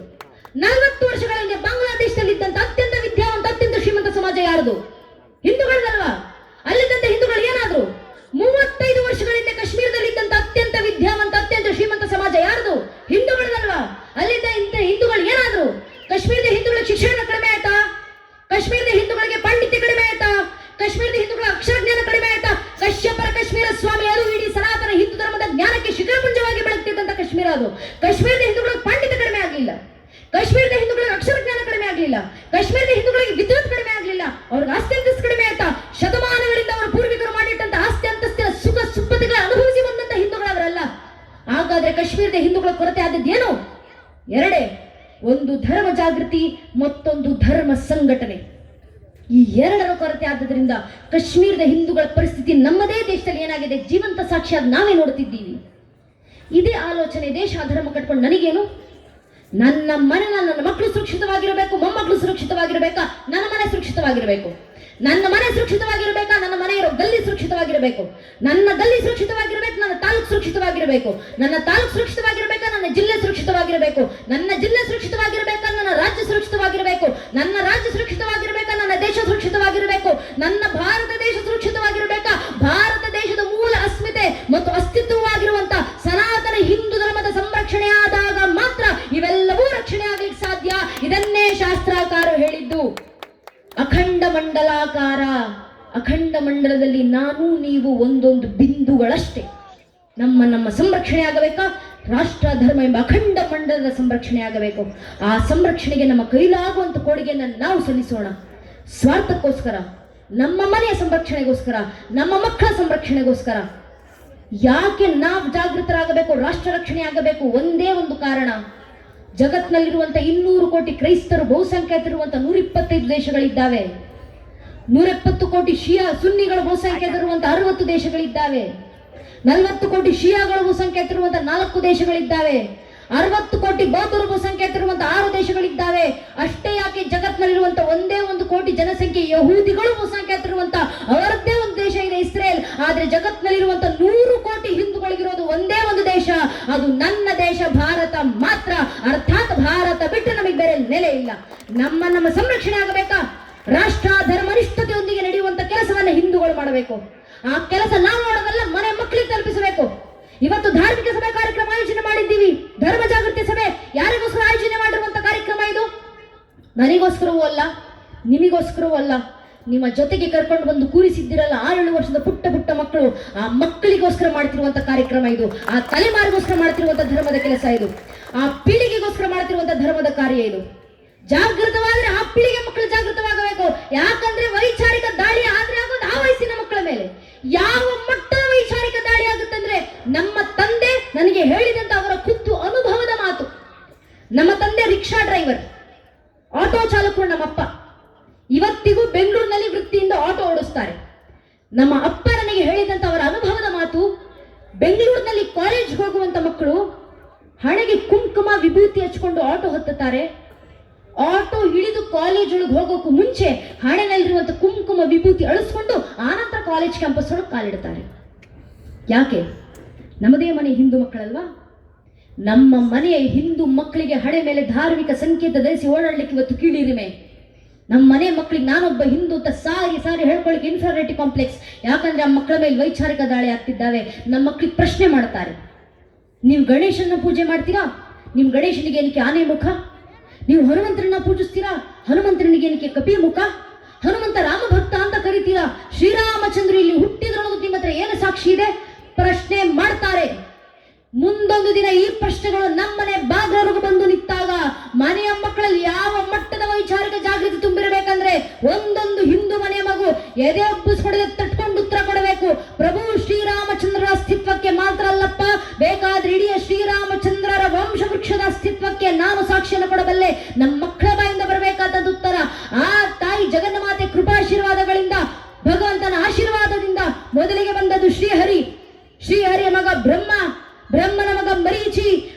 40 ವರ್ಷಗಳ ಹಿಂದೆ ಬಾಂಗ್ಲಾದೇಶದಲ್ಲಿದ್ದಂತ ಅತ್ಯಂತ ವಿದ್ಯಾವಂತ ಅತ್ಯಂತ ಶ್ರೀಮಂತ ಸಮಾಜ ಯಾರ್ದು? ಹಿಂದೂಗಳದಲ್ವಾ? ಅಲ್ಲಿದ್ದಂತ ಹಿಂದೂಗಳು ಏನಾದ್ರು? 35 ವರ್ಷಗಳ ಹಿಂದೆ ಕಾಶ್ಮೀರದಲ್ಲಿದ್ದಂತ ಅತ್ಯಂತ ವಿದ್ಯಾವಂತ ಅತ್ಯಂತ ಶ್ರೀಮಂತ ಸಮಾಜ ಯಾರ್ದು? ಹಿಂದೂಗಳದಲ್ವಾ? ಅಲ್ಲಿದ್ದ ಹಿಂದೂಗಳು ಏನಾದ್ರು? ಕಾಶ್ಮೀರದ ಹಿಂದೂಗಳ ಶಿಕ್ಷಣ ಕಡಿಮೆ ಆಯ್ತಾ? ಕಾಶ್ಮೀರದ ಹಿಂದೂಗಳಿಗೆ ಪಾಂಡಿತ್ಯ ಕಡಿಮೆ ಆಯ್ತಾ? ಕಾಶ್ಮೀರದ ಹಿಂದೂಗಳ ಅಕ್ಷರ ಜ್ಞಾನ ಕಡಿಮೆ ಆಯ್ತಾ? ಕಶ್ಯಪರ ಕಾಶ್ಮೀರ ಸ್ವಾಮಿ, ಅದು ಇಡೀ ಸನಾತನ ಹಿಂದೂ ಧರ್ಮದ ಜ್ಞಾನಕ್ಕೆ ಶಿಖರಪುಂಜವಾಗಿ ಬೆಳಗ್ತಿದ್ದಂತ ಕಾಶ್ಮೀರ ಅದು. ಕಾಶ್ಮೀರದ ಹಿಂದೂಗಳಿಗೆ ಪಾಂಡಿತ್ಯ ಕಡಿಮೆ ಆಗಲಿಲ್ಲ, ಕಾಶ್ಮೀರದ ಹಿಂದೂಗಳಿಗೆ ಅಕ್ಷರ ಜ್ಞಾನ ಕಡಿಮೆ ಆಗಲಿಲ್ಲ, ಕಾಶ್ಮೀರದ ಹಿಂದೂಗಳಿಗೆ ವಿದ್ಯುತ್ ಕಡಿಮೆ ಆಗಲಿಲ್ಲ, ಅವ್ರಿಗೆ ಆಸ್ತಿ ಅಂತಸ್ತು ಕಡಿಮೆ ಆಯ್ತಾ? ಶತಮಾನಗಳಿಂದ ಅವರ ಪೂರ್ವಿಕರು ಮಾಡಿಟ್ಟಂತ ಆಸ್ತಿ ಅಂತಸ್ತಿನ ಸುಖ ಸುಪ್ಪತಿಗಳ ಅನುಭವಿಸಿ ಬಂದಂತ ಹಿಂದೂಗಳವರಲ್ಲ. ಹಾಗಾದ್ರೆ ಕಾಶ್ಮೀರದ ಹಿಂದೂಗಳ ಕೊರತೆ ಆದದ್ದೇನು? ಎರಡೇ, ಒಂದು ಧರ್ಮ ಜಾಗೃತಿ, ಮತ್ತೊಂದು ಧರ್ಮ ಸಂಘಟನೆ. ಈ ಎರಡರ ಕೊರತೆ ಆದ್ದರಿಂದ ಕಾಶ್ಮೀರದ ಹಿಂದೂಗಳ ಪರಿಸ್ಥಿತಿ ನಮ್ಮದೇ ದೇಶದಲ್ಲಿ ಏನಾಗಿದೆ ಜೀವಂತ ಸಾಕ್ಷಿಯಾಗಿ ನಾವೇ ನೋಡುತ್ತಿದ್ದೀವಿ. ಇದೇ ಆಲೋಚನೆ, ದೇಶ ಧರ್ಮ ಕಟ್ಕೊಂಡು ನನಗೇನು, ನನ್ನ ಮನೆ, ನನ್ನ ಮಕ್ಕಳು ಸುರಕ್ಷಿತವಾಗಿರಬೇಕು, ಮೊಮ್ಮಕ್ಕಳು ಸುರಕ್ಷಿತವಾಗಿರಬೇಕಾ, ನನ್ನ ಮನೆ ಸುರಕ್ಷಿತವಾಗಿರಬೇಕು, ನನ್ನ ಮನೆ ಸುರಕ್ಷಿತವಾಗಿರಬೇಕಾ, ನನ್ನ ಮನೆ ಇರೋ ಗಲ್ಲಿ ಸುರಕ್ಷಿತವಾಗಿರಬೇಕು, ನನ್ನ ಗಲ್ಲಿ ಸುರಕ್ಷಿತವಾಗಿರಬೇಕು, ನನ್ನ ತಾಲೂಕು ಸುರಕ್ಷಿತವಾಗಿರಬೇಕು, ನನ್ನ ತಾಲೂಕು ಸುರಕ್ಷಿತವಾಗಿರಬೇಕಾ, ನನ್ನ ಜಿಲ್ಲೆ ಸುರಕ್ಷಿತವಾಗಿರಬೇಕು, ನನ್ನ ಜಿಲ್ಲೆ ಸುರಕ್ಷಿತವಾಗಿರಬೇಕಾ, ನನ್ನ ರಾಜ್ಯ ಸುರಕ್ಷಿತವಾಗಿರಬೇಕು, ನನ್ನ ರಾಜ್ಯ ಸುರಕ್ಷಿತವಾಗಿರಬೇಕಾ, ನನ್ನ ದೇಶ ಸುರಕ್ಷಿತವಾಗಿರಬೇಕು, ನನ್ನ ಭಾರತ ದೇಶ ಸುರಕ್ಷಿತವಾಗಿರಬೇಕಾ, ಭಾರತ ದೇಶದ ಮೂಲ ಅಸ್ಮಿತೆ ಮತ್ತು ಅಸ್ತಿತ್ವವಾಗಿರುವಂತ ಸನಾತನ ಹಿಂದೂ ಧರ್ಮದ ಸಂರಕ್ಷಣೆ ಆದಾಗ ಮಾತ್ರ ಇವೆಲ್ಲವೂ ರಕ್ಷಣೆ ಆಗ್ಲಿಕ್ಕೆ ಸಾಧ್ಯ. ಇದನ್ನೇ ಶಾಸ್ತ್ರಕಾರರು ಹೇಳಿದ್ದು. ಅಖಂಡ ಮಂಡಲಾಕಾರ, ಅಖಂಡ ಮಂಡಲದಲ್ಲಿ ನಾನು ನೀವು ಒಂದೊಂದು ಬಿಂದುಗಳಷ್ಟೇ. ನಮ್ಮ ಸಂರಕ್ಷಣೆ ಆಗಬೇಕಾ? ರಾಷ್ಟ್ರ ಧರ್ಮ ಎಂಬ ಅಖಂಡ ಮಂಡಲದ ಸಂರಕ್ಷಣೆ ಆಗಬೇಕು. ಆ ಸಂರಕ್ಷಣೆಗೆ ನಮ್ಮ ಕೈಲಾಗುವಂತ ಕೊಡುಗೆಯನ್ನು ನಾವು ಸಲ್ಲಿಸೋಣ. ಸ್ವಾರ್ಥಕ್ಕೋಸ್ಕರ, ನಮ್ಮ ಮನೆಯ ಸಂರಕ್ಷಣೆಗೋಸ್ಕರ, ನಮ್ಮ ಮಕ್ಕಳ ಸಂರಕ್ಷಣೆಗೋಸ್ಕರ ಯಾಕೆ ನಾವು ಜಾಗೃತರಾಗಬೇಕು, ರಾಷ್ಟ್ರ ರಕ್ಷಣೆ ಆಗಬೇಕು? ಒಂದೇ ಒಂದು ಕಾರಣ, ಜಗತ್ನಲ್ಲಿರುವಂತ 200 ಕೋಟಿ ಕ್ರೈಸ್ತರು ಬಹುಸಂಖ್ಯಾತರಿರುವಂತ 125 ದೇಶಗಳಿದ್ದಾವೆ. 170 ಕೋಟಿ ಶಿಯಾ ಸುನ್ನಿಗಳು ಬಹುಸಂಖ್ಯಾತರಿರುವಂತ 60 ದೇಶಗಳಿದ್ದಾವೆ. 40 ಕೋಟಿ ಶಿಯಾಗಳು ಬಹುಸಂಖ್ಯಾತರಿರುವಂತ 4 ದೇಶಗಳಿದ್ದಾವೆ. 60 ಕೋಟಿ ಬೌದ್ಧರು ಬಹುಸಂಖ್ಯಾತರಿರುವಂತ 6 ದೇಶಗಳಿದ್ದಾವೆ. ಅಷ್ಟೇ ಯಾಕೆ, ಜಗತ್ನಲ್ಲಿರುವಂತ ಒಂದೇ 1 ಕೋಟಿ ಜನಸಂಖ್ಯೆ ಯಹೂದಿಗಳು ಬಹುಸಂಖ್ಯಾತರಿರುವಂತ ಅವರದ್ದೇ ಒಂದು ದೇಶ ಇದೆ, ಇಸ್ರೇಲ್. ಆದ್ರೆ ಜಗತ್ನಲ್ಲಿರುವಂತ 100 ಕೋಟಿ ಹಿಂದೂಗಳಿಗಿರೋದು ಒಂದೇ ಒಂದು ದೇಶ, ಅದು ನನ್ನ ದೇಶ ಭಾರತ ಮಾತ್ರ. ಅರ್ಥಾತ್ ಭಾರತ ಬಿಟ್ಟು ನಮಗೆ ಬೇರೆ ನೆಲೆ ಇಲ್ಲ. ನಮ್ಮ ಸಂರಕ್ಷಣೆ ಆಗಬೇಕಾ? ರಾಷ್ಟ್ರ ಧರ್ಮನಿಷ್ಠತೆಯೊಂದಿಗೆ ನಡೆಯುವಂತ ಕೆಲಸವನ್ನ ಹಿಂದೂಗಳು ಮಾಡಬೇಕು. ಆ ಕೆಲಸ ನಾವು ಮಾಡೋದಲ್ಲ, ಮನೆ ಮಕ್ಕಳಿಗೆ ತಲುಪಿಸಬೇಕು. ಇವತ್ತು ಧಾರ್ಮಿಕ ಸಭೆ ಕಾರ್ಯಕ್ರಮ ಆಯೋಜನೆ ಮಾಡಿದ್ದೀವಿ. ಧರ್ಮ ಜಾಗೃತಿ ಸಭೆ ಯಾರಿಗೋಸ್ಕರ ಆಯೋಜನೆ ಮಾಡಿರುವಂತ ಕಾರ್ಯಕ್ರಮ ಇದು? ನನಗೋಸ್ಕರವೂ ಅಲ್ಲ, ನಿಮಗೋಸ್ಕರವೂ ಅಲ್ಲ, ನಿಮ್ಮ ಜೊತೆಗೆ ಕರ್ಕೊಂಡು ಬಂದು ಕೂರಿಸಿದ್ದಿರಲ್ಲ 6-7 ವರ್ಷದ ಪುಟ್ಟ ಮಕ್ಕಳು, ಆ ಮಕ್ಕಳಿಗೋಸ್ಕರ ಮಾಡ್ತಿರುವಂತ ಕಾರ್ಯಕ್ರಮ ಇದು. ಆ ತಲೆಮಾರಿಗೋಸ್ಕರ ಮಾಡ್ತಿರುವಂತ ಧರ್ಮದ ಕೆಲಸ ಇದು. ಆ ಪೀಳಿಗೆಗೋಸ್ಕರ ಮಾಡ್ತಿರುವಂತ ಧರ್ಮದ ಕಾರ್ಯ ಇದು. ಜಾಗೃತವಾದ್ರೆ ಆ ಪೀಳಿಗೆ ಮಕ್ಕಳು ಜಾಗೃತವಾಗಬೇಕು. ಯಾಕಂದ್ರೆ ವೈಚಾರಿಕ ದಾಳಿ ಆದ್ರೆ ಆಗೋದು ಆ ವಯಸ್ಸಿನ ಮಕ್ಕಳ ಮೇಲೆ. ಯಾವ ಮಟ್ಟದ ವೈಚಾರಿಕ ದಾಳಿ ಆಗುತ್ತಂದ್ರೆ, ನಮ್ಮ ತಂದೆ ನನಗೆ ಹೇಳಿದಂತ ಅವರ ಖುದ್ದು ಅನುಭವದ ಮಾತು. ನಮ್ಮ ತಂದೆ ರಿಕ್ಷಾ ಡ್ರೈವರ್, ಆಟೋ ಚಾಲಕರು. ನಮ್ಮಪ್ಪ ಇವತ್ತಿಗೂ ಬೆಂಗಳೂರಿನಲ್ಲಿ ವೃತ್ತಿಯಿಂದ ಆಟೋ ಓಡಿಸ್ತಾರೆ. ನಮ್ಮ ಅಪ್ಪ ನನಗೆ ಹೇಳಿದಂತ ಅವರ ಅನುಭವದ ಮಾತು, ಬೆಂಗಳೂರಿನಲ್ಲಿ ಕಾಲೇಜ್ ಹೋಗುವಂತ ಮಕ್ಕಳು ಹಣೆಗೆ ಕುಂಕುಮ ವಿಭೂತಿ ಹಚ್ಕೊಂಡು ಆಟೋ ಹತ್ತುತ್ತಾರೆ. ಆಟೋ ಹಿಡಿದು ಕಾಲೇಜ್ ಒಳಗೆ ಹೋಗೋಕ್ಕೂ ಮುಂಚೆ ಹಣೆನಲ್ಲಿರುವಂತ ಕುಂಕುಮ ವಿಭೂತಿ ಅಳಿಸ್ಕೊಂಡು ಆನಂತರ ಕಾಲೇಜ್ ಕ್ಯಾಂಪಸ್ ಒಳಗೆ ಕಾಲಿಡ್ತಾರೆ. ಯಾಕೆ? ನಮ್ಮದೇ ಮನೆ ಹಿಂದೂ ಮಕ್ಕಳಲ್ವಾ? ನಮ್ಮ ಮನೆಯ ಹಿಂದೂ ಮಕ್ಕಳಿಗೆ ಹಣೆ ಮೇಲೆ ಧಾರ್ಮಿಕ ಸಂಕೇತ ಧರಿಸಿ ಓಡಾಡ್ಲಿಕ್ಕೆ ಇವತ್ತು ಕೀಳಿರಿಮೆ. ನಮ್ಮ ಮನೆ ಮಕ್ಕಳಿಗೆ ನಾನೊಬ್ಬ ಹಿಂದೂ ಅಂತ ಸಾರಿ ಹೇಳ್ಕೊಳ್ಳಿಕ್ಕೆ ಇನ್ಫೀರಿಯಾರಿಟಿ ಕಾಂಪ್ಲೆಕ್ಸ್. ಯಾಕಂದ್ರೆ ಆ ಮಕ್ಕಳ ಮೇಲೆ ವೈಚಾರಿಕ ದಾಳಿ ಆಗ್ತಿದ್ದಾವೆ. ನಮ್ಮ ಮಕ್ಕಳಿಗೆ ಪ್ರಶ್ನೆ ಮಾಡ್ತಾರೆ, ನೀವು ಗಣೇಶನ ಪೂಜೆ ಮಾಡ್ತೀರಾ? ನಿಮ್ಮ ಗಣೇಶನಿಗೆ ಏನಕ್ಕೆ ಆನೆ ಮುಖ? ನೀವು ಹನುಮಂತರನ್ನ ಪೂಜಿಸ್ತೀರಾ? ಹನುಮಂತನಿಗೆ ಏನಕ್ಕೆ ಕಪಿ ಮುಖ? ಹನುಮಂತ ರಾಮ ಭಕ್ತ ಅಂತ ಕರಿತೀರಾ? ಶ್ರೀರಾಮಚಂದ್ರ ಇಲ್ಲಿ ಹುಟ್ಟಿದ್ರೊಳಗೂ ನಿಮ್ಮ ಹತ್ರ ಏನು ಸಾಕ್ಷಿ ಇದೆ? ಪ್ರಶ್ನೆ ಮಾಡ್ತಾರೆ. ಮುಂದೊಂದು ದಿನ ಈ ಪ್ರಶ್ನೆಗಳು ನಮ್ಮನೆ ಬಾಗಿಲವರೆಗೂ ಬಂದು ನಿಂತಾಗ ಮನೆಯ ಮಕ್ಕಳಲ್ಲಿ ಯಾವ ಮಟ್ಟದ ವೈಚಾರಿಕ ಜಾಗೃತಿ ತುಂಬಿರಬೇಕಂದ್ರೆ, ಒಂದೊಂದು ಹಿಂದೂ ಮನೆಯ ಮಗು ಎದೆ ಒಬ್ಬಿಸ್ಕೊಡದೆ ತಟ್ಕೊಂಡು ಉತ್ತರ ಕೊಡಬೇಕು. ಪ್ರಭು ಶ್ರೀರಾಮಚಂದ್ರರ ಅಸ್ತಿತ್ವಕ್ಕೆ ಮಾತ್ರ ಅಲ್ಲಪ್ಪ, ಬೇಕಾದ್ರೆ ಇಡೀ ಶ್ರೀರಾಮಚಂದ್ರರ ವಂಶವೃಕ್ಷದ ಅಸ್ತಿತ್ವಕ್ಕೆ ನಾನು ಸಾಕ್ಷಿಯನ್ನು ಕೊಡಬಲ್ಲೆ. ನಮ್ಮ ಮಕ್ಕಳ ಬಾಯಿಂದ ಬರಬೇಕಾದ ಉತ್ತರ. ಆ ತಾಯಿ ಜಗನ್ಮಾತೆ ಕೃಪಾಶೀರ್ವಾದಗಳಿಂದ, ಭಗವಂತನ ಆಶೀರ್ವಾದ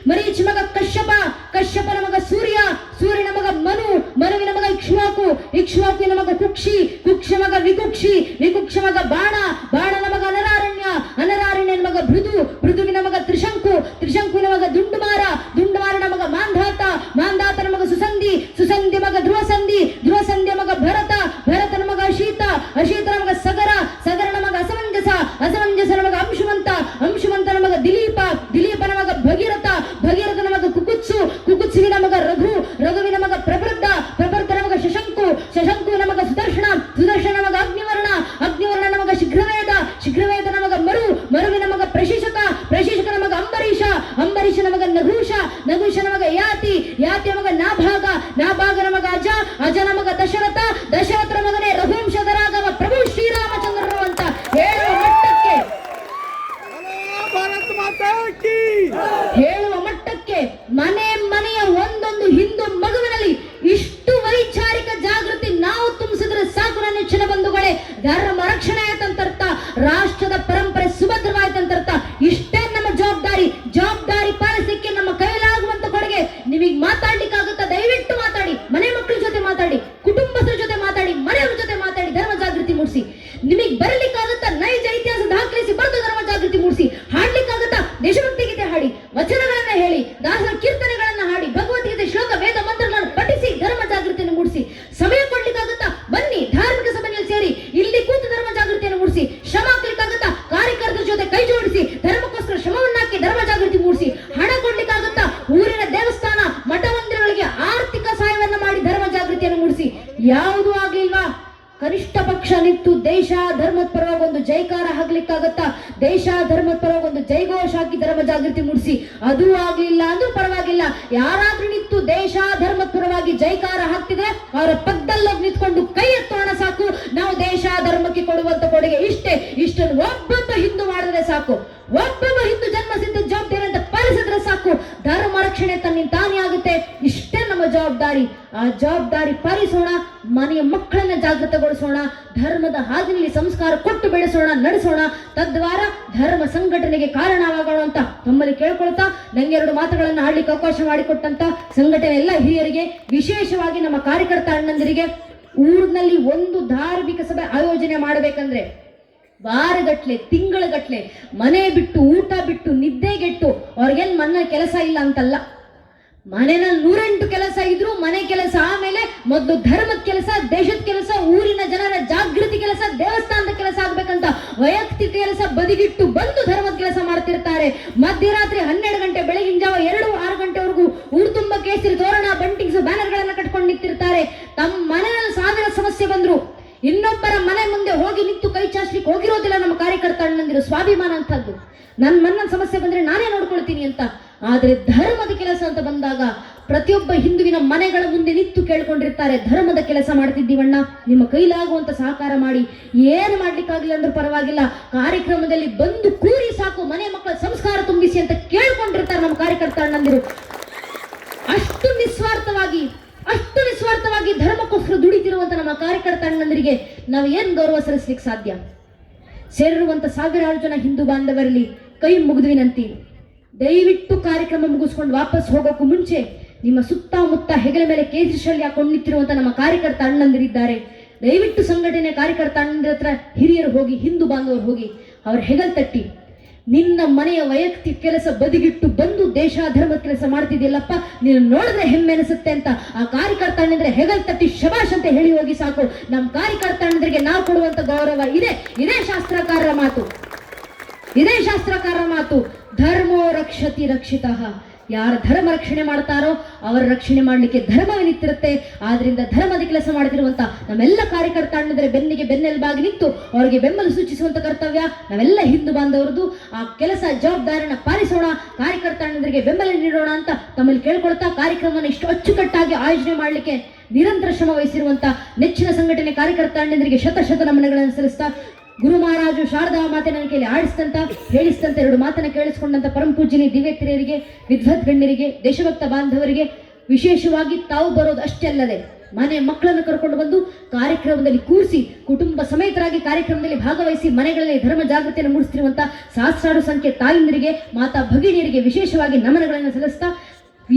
ಇಕ್ಷ್ವಾಕುವಿನ ಮಗ ಕುಕ್ಷಿ, ಕುಕ್ಷ ಮಗ ವಿಕುಕ್ಷಿ, ವಿಕುಕ್ಷ ಮಗ ಬಾಣ, ಬಾಣನ ಮಗ ಅನರಾರಣ್ಯ, ಅನರಾರಣ್ಯನ ಮಗ ಭೃದು, ಭೃದುವಿನ ಮಗ ತ್ರಿಶಂಕು, ತ್ರಿಶಂಕುವಿನ ಮಗ ದುಂಡುಮಾರ, ದುಂಡುಮಾರನ ಮಗ ಮಾಂಧಾತ, ಮಾಂಧಾತನ ಮಗ ಸುಸಂಧಿ, ಸುಸಂಧಿ ಮಗ ಧ್ರುವಸಂಧಿ, ಧ್ರುವಸಂಧಿಯ ಮಗ ಭರತ, ಭರತನ ಮಗ ಅಶೀತ, ಅಶೀತನ ಮಗ ಸಗರ, ಸಗರನ ಮಗ ಅಸಮಂಜಸ, ಅಸಮಂಜಸನ ಮಗ ಅಂಶುಮಂತ, ಅಂಶುಮಂತನ ಮಗ ದಿಲೀಪ, ದಿಲೀಪನ ಮಗ ಭಗೀರಥ, ಭಗೀರಥನ ಮಗ ಕುಕುತ್ಸು, ಕುಕುತ್ಸುವಿನ ಮಗ ರಘು, ರಘುವಿನ ಮಗ ಪ್ರಬೃದ್ಧ, ಪ್ರಬೃದ್ಧನ ಮಗ ಶಶಂಕು, ಶಶಂಕುವಿನ ಮಗ ಸುದರ್ಶನ, ಸುದರ್ಶನ ಮಗ ಅಗ್ನಿವರ್ಣ, ಅಗ್ನಿವರ್ಣನ ಮಗ ಶೀಘ್ರವೇದ, ಶೀಘ್ರವೇದನ ಮಗ ಮರು, ಮರುವಿನ ಮಗ ಪ್ರಶಿಷಕ, ಪ್ರಶಿಷಕನ ಮಗ ಅಂಬರೀಷ, ಅಂಬರೀಷನ ಮಗ ನಘೂಷ, ನಘೂಷನ ಮಗ ಯಾತಿ, ಯಾತಿಯ ಮಗ ನಾಭಾಗ, ನಾಭಾಗನ ಮಗ ಅಜ, ಅಜನ ಮಗ ದಶರಥ, ದಶರಥನ ಮಗನೇ ರಘುವಂಶಧರಾಗವ ಪ್ರಭು ಶ್ರೀರಾಮಚಂದ್ರರು ಅಂತ ಹೇಳುವ ಮಟ್ಟಕ್ಕೆ, ಹೇಳುವ ಮಟ್ಟಕ್ಕೆ ಮನೆ ಮನೆಯ ಒಂದೊಂದು ಹಿಂದೂ ಮಗುವಿನಲ್ಲಿ ಇಷ್ಟು ವೈಚಾರಿಕ ಜಾಗೃತಿ ನಾವು ತುಂಬಿಸಿದ್ರೆ ಸಾಕು ನನ್ನ ನೆಚ್ಚಿನ ಬಂಧುಗಳೇ. ಧರ್ಮ ರಕ್ಷಣೆ ಆಯ್ತಂತರ್ಥ, ರಾಷ್ಟ್ರದ ಪರಂಪರೆ ಸುಭದ್ರವಾಯ್ತಂತರ್ಥ. ಇಷ್ಟೇ ನಮ್ಮ ಜವಾಬ್ದಾರಿ. ಜವಾಬ್ದಾರಿ ಪಾಲಿಸಲಿಕ್ಕೆ ನಮ್ಮ ಕೈಲಾಗುವಂತ ಕೊಡುಗೆ. ನೀವೀಗ ಮಾತಾಡ್ಲಿಕ್ಕಾಗುತ್ತಾ? ದಯವಿಟ್ಟು ಮಾತಾಡಿ, ಮನೆ ಮಕ್ಕಳ ಜೊತೆ ಮಾತಾಡಿ, ಕುಟುಂಬಸ್ಥರ ಜೊತೆ ಮಾತಾಡಿ, ಮನೆಯವ್ರ ಜೊತೆ ಮಾತಾಡಿ, ಧರ್ಮ ಜಾಗೃತಿ ಮೂಡಿಸಿ. ನಿಮಗೆ ಬರಲಿಕ್ಕಾಗುತ್ತಾ? ನೈಜ ಇತಿಹಾಸ ದಾಖಲಿಸಿ ಬರೆದು ಧರ್ಮ ಜಾಗೃತಿ ಮೂಡಿಸಿ. ಹಾಡ್ಲಿಕ್ಕಾಗುತ್ತಾ? ದೇಶಭಕ್ತಿ ಗೀತೆ ಹಾಡಿ, ವಚನಗಳನ್ನ ಹೇಳಿ, ದಾಸರ ಕೀರ್ತನೆಗಳನ್ನ ಹಾಡಿ, ಭಗವದ್ಗೀತೆ ಶ್ಲೋಕ ವೇದ ಮಂತ್ರಗಳನ್ನು ಪಠಿಸಿ ಧರ್ಮ ಜಾಗೃತಿಯನ್ನು ಮೂಡಿಸಿ. ಸಮಯ ಕೊಡ್ಲಿಕ್ಕಾಗುತ್ತಾ? ಬನ್ನಿ, ಧಾರ್ಮಿಕ ಸಭೆಯಲ್ಲಿ ಸೇರಿ ಇಲ್ಲಿ ಕೂತು ಧರ್ಮ ಜಾಗೃತಿಯನ್ನು ಮೂಡಿಸಿ. ಶ್ರಮ ಹಾಕ್ಲಿಕ್ಕಾಗುತ್ತಾ? ಕಾರ್ಯಕರ್ತರ ಜೊತೆ ಕೈ ಜೋಡಿಸಿ ಧರ್ಮಕ್ಕೋಸ್ಕರ ಶ್ರಮವನ್ನಾಕಿ ಧರ್ಮ ಜಾಗೃತಿ ಮೂಡಿಸಿ. ಹಣ ಕೊಡ್ಲಿಕ್ಕಾಗುತ್ತಾ? ಊರಿನ ದೇವಸ್ಥಾನ ಮಠ ಮಂದಿರಗಳಿಗೆ ಆರ್ಥಿಕ ಸಹಾಯವನ್ನ ಮಾಡಿ ಧರ್ಮ ಜಾಗೃತಿಯನ್ನು ಮೂಡಿಸಿ. ಯಾವುದೂ ಆಗ್ಲಿಲ್ವಾ? ಕನಿಷ್ಠ ಪಕ್ಷ ನಿಂತು ದೇಶ ಧರ್ಮದ ಪರವಾಗಿ ಒಂದು ಜೈಕಾರ ಹಾಕ್ಲಿಕ್ಕಾಗತ್ತಾ? ದೇಶ ಧರ್ಮದ ಪರವಾಗಿ ಒಂದು ಜೈಘೋಷ ಹಾಕಿ ಧರ್ಮ ಜಾಗೃತಿ ಮೂಡಿಸಿ. ಅದೂ ಆಗ್ಲಿಲ್ಲ ಅಂದ್ರೂ ಪರವಾಗಿಲ್ಲ, ಯಾರಾದ್ರೂ ನಿಂತು ದೇಶ ಧರ್ಮದ ಪರವಾಗಿ ಜೈಕಾರ ಹಾಕ್ತಿದ್ರೆ ಅವರ ಪಕ್ಕದಲ್ಲೋಗಿ ನಿಂತ್ಕೊಂಡು ಕೈ ಎತ್ತೋಣ ಸಾಕು. ನಾವು ದೇಶ ಧರ್ಮಕ್ಕೆ ಕೊಡುವಂತ ಕೊಡುಗೆ ಇಷ್ಟೇ. ಇಷ್ಟನ್ನು ಒಬ್ಬೊಬ್ಬ ಹಿಂದೂ ಮಾಡಿದ್ರೆ ಸಾಕು, ಒಬ್ಬೊಬ್ಬ ಹಿಂದೂ ಜನ್ಮಸಿದ್ಧ ಜವಾಬ್ದಾರಿ ಅಂತ ಪಾಲಿಸಿದ್ರೆ ಸಾಕು. ಧರ್ಮ ರಕ್ಷಣೆ ತನ್ನಿಂತಾನೇ ಆಗುತ್ತೆ. ಇಷ್ಟೇ ನಮ್ಮ ಜವಾಬ್ದಾರಿ. ಆ ಜವಾಬ್ದಾರಿ ಪಾಲಿಸೋಣ, ಮನೆಯ ಮಕ್ಕಳನ್ನ ಜಾಗೃತಗೊಳಿಸೋಣ, ಧರ್ಮದ ಹಾದಿನಲ್ಲಿ ಸಂಸ್ಕಾರ ಕೊಟ್ಟು ಬೆಳೆಸೋಣ, ನಡೆಸೋಣ. ತದ್ವಾರ ಧರ್ಮ ಸಂಘಟನೆಗೆ ಕಾರಣವಾಗೋಣ ಅಂತ ನಮ್ಮಲ್ಲಿ ಕೇಳ್ಕೊಳ್ತಾ, ನಂಗೆ 2 ಮಾತುಗಳನ್ನು ಆಡ್ಲಿಕ್ಕೆ ಅವಕಾಶ ಮಾಡಿಕೊಟ್ಟಂತ ಸಂಘಟನೆ ಎಲ್ಲ ಹಿರಿಯರಿಗೆ, ವಿಶೇಷವಾಗಿ ನಮ್ಮ ಕಾರ್ಯಕರ್ತ ಅಣ್ಣಂದಿರಿಗೆ, ಊರಿನಲ್ಲಿ ಒಂದು ಧಾರ್ಮಿಕ ಸಭೆ ಆಯೋಜನೆ ಮಾಡಬೇಕಂದ್ರೆ ವಾರಗಟ್ಲೆ, ತಿಂಗಳಗಟ್ಲೆ ಮನೆ ಬಿಟ್ಟು, ಊಟ ಬಿಟ್ಟು, ನಿದ್ದೆಗೆಟ್ಟು ಅವ್ರಿಗೇನ್ ಮನ್ನ ಕೆಲಸ ಇಲ್ಲ ಅಂತಲ್ಲ. ಮನೆಯಲ್ಲಿ 108 ಕೆಲಸ ಇದ್ರು ಮನೆ ಕೆಲಸ ಆಮೇಲೆ ಮೊದಲು ಧರ್ಮದ ಕೆಲಸ, ದೇಶದ ಕೆಲಸ, ಊರಿನ ಜನರ ಜಾಗೃತಿ ಕೆಲಸ, ದೇವಸ್ಥಾನದ ಕೆಲಸ ಆಗ್ಬೇಕಂತ ವೈಯಕ್ತಿಕ ಕೆಲಸ ಬದಿಗಿಟ್ಟು ಬಂದು ಧರ್ಮದ ಕೆಲಸ ಮಾಡ್ತಿರ್ತಾರೆ. ಮಧ್ಯರಾತ್ರಿ 12 ಗಂಟೆ, ಬೆಳಗಿನ ಜಾವ 2-6 ಗಂಟೆವರೆಗೂ ಊರು ತುಂಬಾ ಕೇಸರಿ ತೋರಣ, ಬಂಟಿಂಗ್ಸ್, ಬ್ಯಾನರ್ಗಳನ್ನ ಕಟ್ಕೊಂಡು ನಿಂತಿರ್ತಾರೆ. ತಮ್ಮ ಮನೆಯಲ್ಲಿ ಸಾವಿರ ಸಮಸ್ಯೆ ಬಂದ್ರು ಇನ್ನೊಬ್ಬರ ಮನೆ ಮುಂದೆ ಹೋಗಿ ನಿಂತು ಕೈ ಚಾಚ್ಲಿಕ್ಕೆ ಹೋಗಿರೋದಿಲ್ಲ ನಮ್ಮ ಕಾರ್ಯಕರ್ತ ಅಣ್ಣಂದಿರು. ಸ್ವಾಭಿಮಾನ ಅಂತದ್ದು. ನನ್ನ ಸಮಸ್ಯೆ ಬಂದ್ರೆ ನಾನೇ ನೋಡ್ಕೊಳ್ತೀನಿ ಅಂತ. ಆದ್ರೆ ಧರ್ಮದ ಕೆಲಸ ಅಂತ ಬಂದಾಗ ಪ್ರತಿಯೊಬ್ಬ ಹಿಂದುವಿನ ಮನೆಗಳ ಮುಂದೆ ನಿಂತು ಕೇಳ್ಕೊಂಡಿರ್ತಾರೆ, ಧರ್ಮದ ಕೆಲಸ ಮಾಡ್ತಿದ್ದೀವಣ್ಣ, ನಿಮ್ಮ ಕೈಲಾಗುವಂತ ಸಹಕಾರ ಮಾಡಿ. ಏನು ಮಾಡ್ಲಿಕ್ಕಾಗಿಲ್ಲ ಅಂದ್ರೂ ಪರವಾಗಿಲ್ಲ, ಕಾರ್ಯಕ್ರಮದಲ್ಲಿ ಬಂದು ಕೂರಿ ಸಾಕು, ಮನೆ ಮಕ್ಕಳ ಸಂಸ್ಕಾರ ತುಂಬಿಸಿ ಅಂತ ಕೇಳ್ಕೊಂಡಿರ್ತಾರೆ ನಮ್ಮ ಕಾರ್ಯಕರ್ತ ಅಣ್ಣಂದಿರು. ಅಷ್ಟು ನಿಸ್ವಾರ್ಥವಾಗಿ ಧರ್ಮಕ್ಕೋಸ್ಕರ ದುಡಿತಿರುವಂತ ನಮ್ಮ ಕಾರ್ಯಕರ್ತ ಅಣ್ಣಂದರಿಗೆ ನಾವು ಏನ್ ಗೌರವ ಸಲ್ಲಿಸ್ಲಿಕ್ಕೆ ಸಾಧ್ಯ? ಸೇರಿರುವಂತ ಸಾವಿರಾರು ಜನ ಹಿಂದೂ ಬಾಂಧವರಲ್ಲಿ ಕೈ ಮುಗಿದು ವಿನಂತಿ, ದಯವಿಟ್ಟು ಕಾರ್ಯಕ್ರಮ ಮುಗಿಸ್ಕೊಂಡು ವಾಪಸ್ ಹೋಗೋಕ್ಕೂ ಮುಂಚೆ ನಿಮ್ಮ ಸುತ್ತಮುತ್ತ ಹೆಗಲ ಮೇಲೆ ಕೇಸರಿ ಶೈಲಿ ಹಾಕೊಂಡು ನಿಂತಿರುವಂತ ನಮ್ಮ ಕಾರ್ಯಕರ್ತ ಅಣ್ಣಂದಿರಿದ್ದಾರೆ. ದಯವಿಟ್ಟು ಸಂಘಟನೆ ಕಾರ್ಯಕರ್ತ ಅಣ್ಣಂದಿರ ಹತ್ರ ಹಿರಿಯರು ಹೋಗಿ, ಹಿಂದೂ ಬಾಂಧವರು ಹೋಗಿ ಅವ್ರ ಹೆಗಲ್ ತಟ್ಟಿ, ನಿನ್ನ ಮನೆಯ ವೈಯಕ್ತಿಕ ಕೆಲಸ ಬದಿಗಿಟ್ಟು ಬಂದು ದೇಶ ಧರ್ಮದ ಕೆಲಸ ಮಾಡ್ತಿದ್ಯಲ್ಲಪ್ಪ, ನೀನು ನೋಡಿದ್ರೆ ಹೆಮ್ಮೆ ಅನಿಸುತ್ತೆ ಅಂತ ಆ ಕಾರ್ಯಕರ್ತ ಅಣ್ಣಂದ್ರೆ ಹೆಗಲ್ ತಟ್ಟಿ ಶಬಾಷ್ ಅಂತ ಹೇಳಿ ಹೋಗಿ ಸಾಕು. ನಮ್ಮ ಕಾರ್ಯಕರ್ತ ಅಣ್ಣಂದ್ರಿಗೆ ನಾವು ಕೊಡುವಂತ ಗೌರವ ಇದೇ ಶಾಸ್ತ್ರಕಾರರ ಮಾತು. ಇದೇ ಶಾಸ್ತ್ರಕಾರರ ಮಾತು. ಧರ್ಮೋ ರಕ್ಷತಿ ರಕ್ಷಿತಃ. ಯಾರು ಧರ್ಮ ರಕ್ಷಣೆ ಮಾಡ್ತಾರೋ ಅವರ ರಕ್ಷಣೆ ಮಾಡಲಿಕ್ಕೆ ಧರ್ಮವೇ ನಿಂತಿರುತ್ತೆ. ಆದ್ರಿಂದ ಧರ್ಮದ ಕೆಲಸ ಮಾಡ್ತಿರುವಂತ ನಮ್ಮೆಲ್ಲ ಕಾರ್ಯಕರ್ತ ಅಣ್ಣಂದ್ರೆ ಬೆನ್ನಿಗೆ ಬೆನ್ನೆಲುಬಾಗಿ ನಿಂತು ಅವರಿಗೆ ಬೆಂಬಲ ಸೂಚಿಸುವಂತ ಕರ್ತವ್ಯ ನಾವೆಲ್ಲ ಹಿಂದೂ ಬಾಂಧವರದು. ಆ ಕೆಲಸ ಜವಾಬ್ದಾರಿನ ಪಾಲಿಸೋಣ, ಕಾರ್ಯಕರ್ತ ಅಣ್ಣಂದರಿಗೆ ಬೆಂಬಲ ನೀಡೋಣ ಅಂತ ತಮ್ಮಲ್ಲಿ ಕೇಳ್ಕೊಳ್ತಾ, ಕಾರ್ಯಕ್ರಮವನ್ನು ಇಷ್ಟು ಅಚ್ಚುಕಟ್ಟಾಗಿ ಆಯೋಜನೆ ಮಾಡಲಿಕ್ಕೆ ನಿರಂತರ ಶ್ರಮ ವಹಿಸಿರುವಂತ ನೆಚ್ಚಿನ ಸಂಘಟನೆ ಕಾರ್ಯಕರ್ತ ಅಣ್ಣಂದರಿಗೆ ಶತ ನಮನಗಳನ್ನು ಸಲ್ಲಿಸ್ತಾ, ಗುರು ಮಹಾರಾಜು ಶಾರದಾ ಮಾತೆ ನನ್ನ ಕೈಲಿ ಆಡಿಸ್ತಂತ ಹೇಳಿಸ್ತಂತ 2 ಮಾತನ್ನ ಕೇಳಿಸ್ಕೊಂಡಂತ ಪರಮ ಪೂಜ್ಯನಿ ದಿವ್ಯತ್ರಿಯರಿಗೆ, ವಿದ್ವತ್ ಗಣ್ಯರಿಗೆ, ದೇಶಭಕ್ತ ಬಾಂಧವರಿಗೆ, ವಿಶೇಷವಾಗಿ ತಾವು ಬರೋದು ಅಷ್ಟೇ ಅಲ್ಲದೆ ಮನೆ ಮಕ್ಕಳನ್ನು ಕರ್ಕೊಂಡು ಬಂದು ಕಾರ್ಯಕ್ರಮದಲ್ಲಿ ಕೂರಿಸಿ ಕುಟುಂಬ ಸಮೇತರಾಗಿ ಕಾರ್ಯಕ್ರಮದಲ್ಲಿ ಭಾಗವಹಿಸಿ ಮನೆಗಳಲ್ಲಿ ಧರ್ಮ ಜಾಗೃತಿಯನ್ನು ಮೂಡಿಸ್ತಿರುವಂತ ಸಹಸ್ರಾರು ಸಂಖ್ಯೆ ತಾಯಿಂದರಿಗೆ, ಮಾತಾ ಭಗಿನಿಯರಿಗೆ ವಿಶೇಷವಾಗಿ ನಮನಗಳನ್ನು ಸಲ್ಲಿಸ್ತಾ,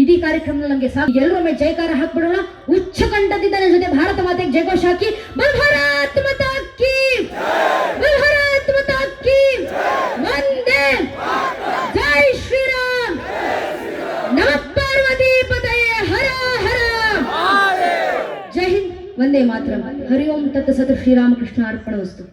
ಇಡೀ ಕಾರ್ಯಕ್ರಮದಲ್ಲಿ ನಮಗೆ ಸಾಕು. ಎಲ್ಲರೊಮ್ಮೆ ಜಯಕಾರ ಹಾಕ್ಬಿಡೋಣ. ಉಚ್ಚ ಕಂಠದಿಂದ ನನ್ನ ಜೊತೆ ಭಾರತ ಮಾತೆಗೆ ಜಯಘೋಷ ಹಾಕಿ. ಬಲ್ ಭಾರತ್ ಮಾತಾ ಕೀ, ಬಲ್ ಭಾರತ್ ಮಾತಾ ಕೀ, ವಂದೇ ಜೈ ಶ್ರೀರಾಮ್, ನಮಃ ಪಾರ್ವತಿ ಪತಯೇ ಹರ ಹರ. ಜೈ ಹಿಂದ್, ವಂದೇ ಮಾತರಂ. ಹರಿ ಓಂ ತತ್ ಸತ್. ಶ್ರೀರಾಮಕೃಷ್ಣ ಅರ್ಪಣಮಸ್ತು.